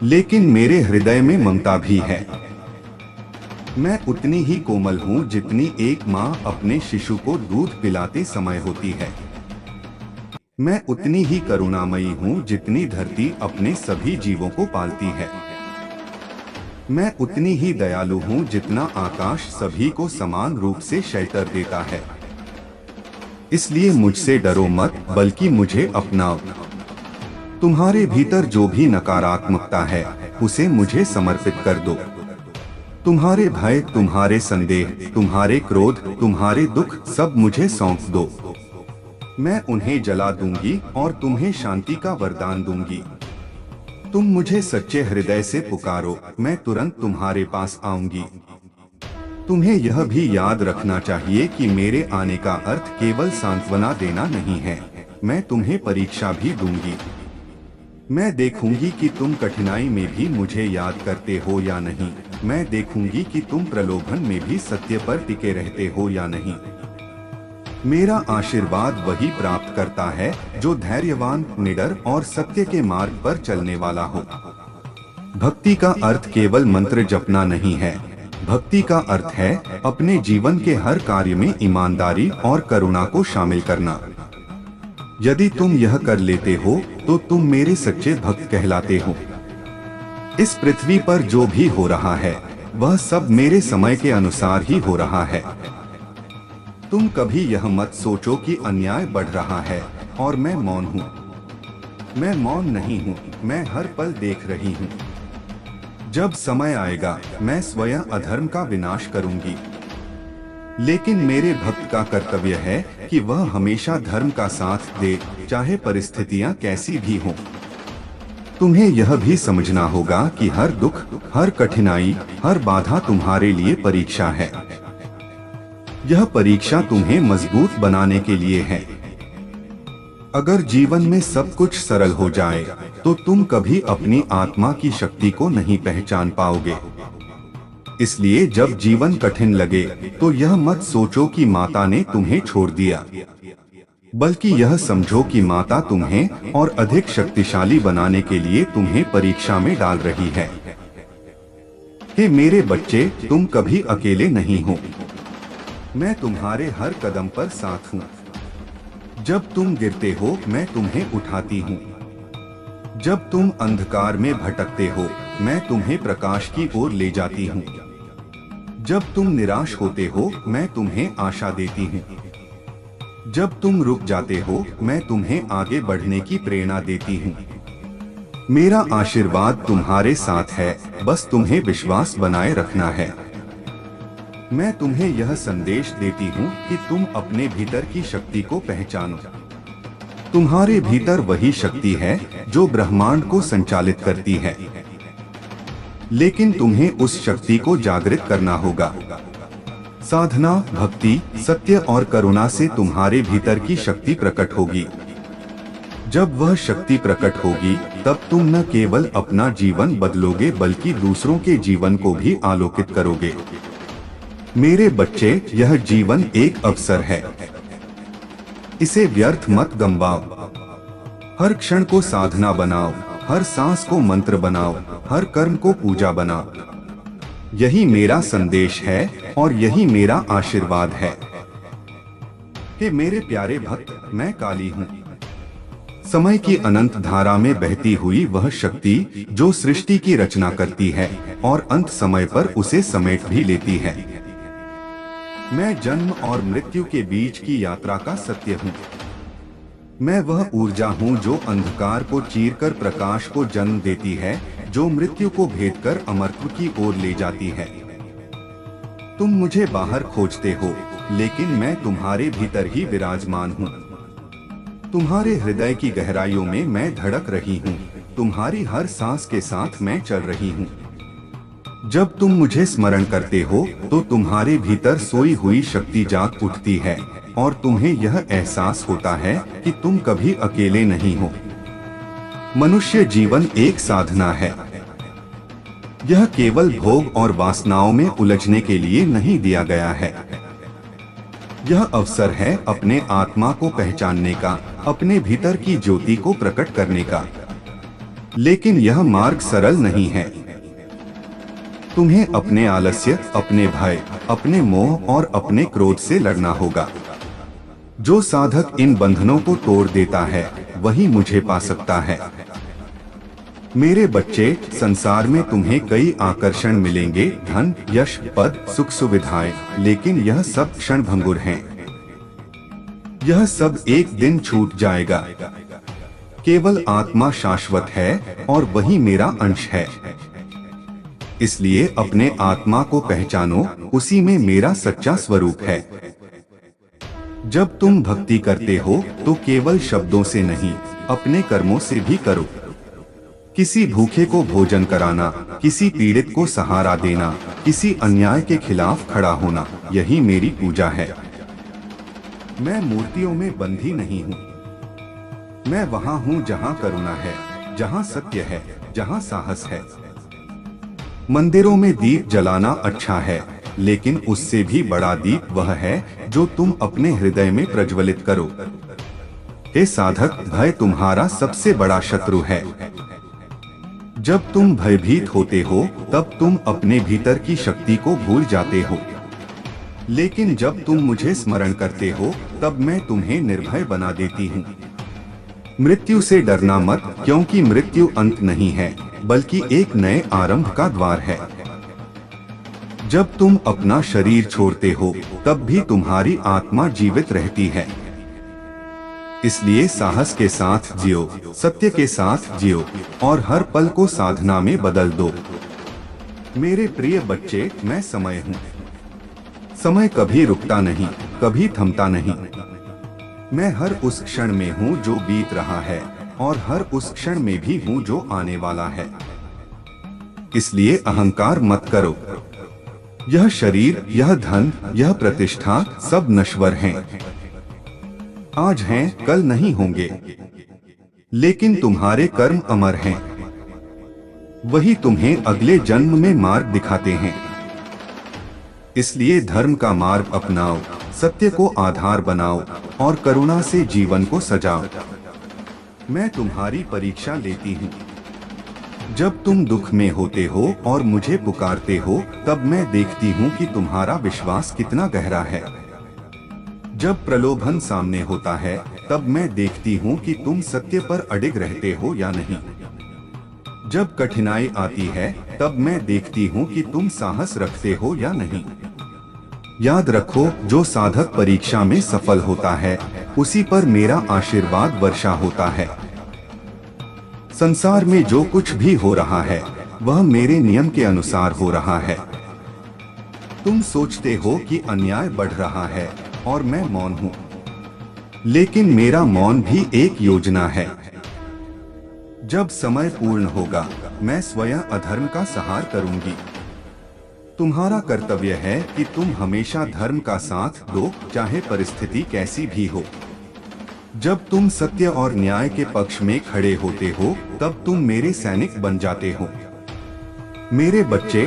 Speaker 1: लेकिन मेरे हृदय में ममता भी है। मैं उतनी ही कोमल हूँ जितनी एक माँ अपने शिशु को दूध पिलाते समय होती है। मैं उतनी ही करुणामयी हूँ जितनी धरती अपने सभी जीवों को पालती है। मैं उतनी ही दयालु हूँ जितना आकाश सभी को समान रूप से शेल्टर देता है। इसलिए मुझसे डरो मत, बल्कि मुझे अपनाओ। तुम्हारे भीतर जो भी नकारात्मकता है, उसे मुझे समर्पित कर दो। तुम्हारे भय, तुम्हारे संदेह, तुम्हारे क्रोध, तुम्हारे दुख, सब मुझे सौंप दो। मैं उन्हें जला दूंगी और तुम्हें शांति का वरदान दूंगी। तुम मुझे सच्चे हृदय से पुकारो, मैं तुरंत तुम्हारे पास आऊंगी। तुम्हें यह भी याद रखना चाहिए कि मेरे आने का अर्थ केवल सांत्वना देना नहीं है। मैं तुम्हें परीक्षा भी दूंगी। मैं देखूंगी कि तुम कठिनाई में भी मुझे याद करते हो या नहीं। मैं देखूंगी कि तुम प्रलोभन में भी सत्य पर टिके रहते हो या नहीं। मेरा आशीर्वाद वही प्राप्त करता है जो धैर्यवान, निडर और सत्य के मार्ग पर चलने वाला हो। भक्ति का अर्थ केवल मंत्र जपना नहीं है। भक्ति का अर्थ है अपने जीवन के हर कार्य में ईमानदारी और करुणा को शामिल करना। यदि तुम यह कर लेते हो तो तुम मेरे सच्चे भक्त कहलाते हो। इस पृथ्वी पर जो भी हो रहा है, वह सब मेरे समय के अनुसार ही हो रहा है। तुम कभी यह मत सोचो कि अन्याय बढ़ रहा है और मैं मौन हूँ। मैं मौन नहीं हूँ, मैं हर पल देख रही हूँ। जब समय आएगा, मैं स्वयं अधर्म का विनाश करूंगी। लेकिन मेरे भक्त का कर्तव्य है कि वह हमेशा धर्म का साथ दे, चाहे परिस्थितियां कैसी भी हों। तुम्हें यह भी समझना होगा कि हर दुख, हर कठिनाई, हर बाधा तुम्हारे लिए परीक्षा है। यह परीक्षा तुम्हें मजबूत बनाने के लिए है। अगर जीवन में सब कुछ सरल हो जाए, तो तुम कभी अपनी आत्मा की शक्ति को नहीं पहचान पाओगे। इसलिए जब जीवन कठिन लगे, तो यह मत सोचो कि माता ने तुम्हें छोड़ दिया, बल्कि यह समझो कि माता तुम्हें और अधिक शक्तिशाली बनाने के लिए तुम्हें परीक्षा में डाल रही है। हे मेरे बच्चे, तुम कभी अकेले नहीं हो। मैं तुम्हारे हर कदम पर साथ हूँ। जब तुम गिरते हो, मैं तुम्हें उठाती हूँ। जब तुम अंधकार में भटकते हो, मैं तुम्हें प्रकाश की ओर ले जाती हूँ। जब तुम निराश होते हो, मैं तुम्हें आशा देती हूँ। जब तुम रुक जाते हो, मैं तुम्हें आगे बढ़ने की प्रेरणा देती हूँ। मेरा आशीर्वाद तुम्हारे साथ है, बस तुम्हें विश्वास बनाए रखना है। मैं तुम्हें यह संदेश देती हूँ कि तुम अपने भीतर की शक्ति को पहचानो। तुम्हारे भीतर वही शक्ति है जो ब्रह्मांड को संचालित करती है, लेकिन तुम्हें उस शक्ति को जागृत करना होगा। साधना, भक्ति, सत्य और करुणा से तुम्हारे भीतर की शक्ति प्रकट होगी। जब वह शक्ति प्रकट होगी, तब तुम न केवल अपना जीवन बदलोगे बल्कि दूसरों के जीवन को भी आलोकित करोगे। मेरे बच्चे, यह जीवन एक अवसर है, इसे व्यर्थ मत गंवाओ। हर क्षण को साधना बनाओ, हर सांस को मंत्र बनाओ, हर कर्म को पूजा बनाओ। यही मेरा संदेश है और यही मेरा आशीर्वाद है। हे मेरे प्यारे भक्त, मैं काली हूँ, समय की अनंत धारा में बहती हुई वह शक्ति जो सृष्टि की रचना करती है और अंत समय पर उसे समेट भी लेती है। मैं जन्म और मृत्यु के बीच की यात्रा का सत्य हूँ। मैं वह ऊर्जा हूँ जो अंधकार को चीरकर प्रकाश को जन्म देती है, जो मृत्यु को भेदकर अमरत्व की ओर ले जाती है। तुम मुझे बाहर खोजते हो, लेकिन मैं तुम्हारे भीतर ही विराजमान हूँ। तुम्हारे हृदय की गहराइयों में मैं धड़क रही हूँ। तुम्हारी हर सांस के साथ मैं चल रही हूँ। जब तुम मुझे स्मरण करते हो, तो तुम्हारे भीतर सोई हुई शक्ति जाग उठती है और तुम्हें यह एहसास होता है कि तुम कभी अकेले नहीं हो। मनुष्य जीवन एक साधना है। यह केवल भोग और वासनाओं में उलझने के लिए नहीं दिया गया है। यह अवसर है अपने आत्मा को पहचानने का, अपने भीतर की ज्योति को प्रकट करने का। लेकिन यह मार्ग सरल नहीं है। तुम्हें अपने आलस्य, अपने भय, अपने मोह और अपने क्रोध से लड़ना होगा। जो साधक इन बंधनों को तोड़ देता है, वही मुझे पा सकता है। मेरे बच्चे, संसार में तुम्हें कई आकर्षण मिलेंगे, धन, यश, पद, सुख सुविधाएं, लेकिन यह सब क्षणभंगुर हैं। यह सब एक दिन छूट जाएगा। केवल आत्मा शाश्वत है और वही मेरा अंश है। इसलिए अपने आत्मा को पहचानो, उसी में मेरा सच्चा स्वरूप है। जब तुम भक्ति करते हो तो केवल शब्दों से नहीं, अपने कर्मों से भी करो। किसी भूखे को भोजन कराना, किसी पीड़ित को सहारा देना, किसी अन्याय के खिलाफ खड़ा होना, यही मेरी पूजा है। मैं मूर्तियों में बंधी नहीं हूँ। मैं वहाँ हूँ जहाँ करुणा है, जहाँ सत्य है, जहाँ साहस है। मंदिरों में दीप जलाना अच्छा है, लेकिन उससे भी बड़ा दीप वह है जो तुम अपने हृदय में प्रज्वलित करो। हे साधक, भय तुम्हारा सबसे बड़ा शत्रु है। जब तुम भयभीत होते हो, तब तुम अपने भीतर की शक्ति को भूल जाते हो। लेकिन जब तुम मुझे स्मरण करते हो, तब मैं तुम्हें निर्भय बना देती हूँ। मृत्यु से डरना मत, क्योंकि मृत्यु अंत नहीं है, बल्कि एक नए आरंभ का द्वार है। जब तुम अपना शरीर छोड़ते हो, तब भी तुम्हारी आत्मा जीवित रहती है। इसलिए साहस के साथ जियो, सत्य के साथ जियो और हर पल को साधना में बदल दो। मेरे प्रिय बच्चे, मैं समय हूँ। समय कभी रुकता नहीं, कभी थमता नहीं। मैं हर उस क्षण में हूँ जो बीत रहा है और हर उस क्षण में भी हूँ जो आने वाला है। इसलिए अहंकार मत करो। यह शरीर, यह धन, यह प्रतिष्ठा सब नश्वर हैं। आज हैं, कल नहीं होंगे, लेकिन तुम्हारे कर्म अमर हैं। वही तुम्हें अगले जन्म में मार्ग दिखाते हैं। इसलिए धर्म का मार्ग अपनाओ, सत्य को आधार बनाओ और करुणा से जीवन को सजाओ। मैं तुम्हारी परीक्षा लेती हूँ। जब तुम दुख में होते हो और मुझे पुकारते हो, तब मैं देखती हूँ कि तुम्हारा विश्वास कितना गहरा है। जब प्रलोभन सामने होता है, तब मैं देखती हूँ कि तुम सत्य पर अडिग रहते हो या नहीं। जब कठिनाई आती है तब मैं देखती हूँ कि तुम साहस रखते हो या नहीं। याद रखो, जो साधक परीक्षा में सफल होता है उसी पर मेरा आशीर्वाद वर्षा होता है। संसार में जो कुछ भी हो रहा है वह मेरे नियम के अनुसार हो रहा है। तुम सोचते हो कि अन्याय बढ़ रहा है और मैं मौन हूँ, लेकिन मेरा मौन भी एक योजना है। जब समय पूर्ण होगा मैं स्वयं अधर्म का संहार करूंगी। तुम्हारा कर्तव्य है कि तुम हमेशा धर्म का साथ दो, चाहे परिस्थिति कैसी भी हो। जब तुम सत्य और न्याय के पक्ष में खड़े होते हो तब तुम मेरे सैनिक बन जाते हो। मेरे बच्चे,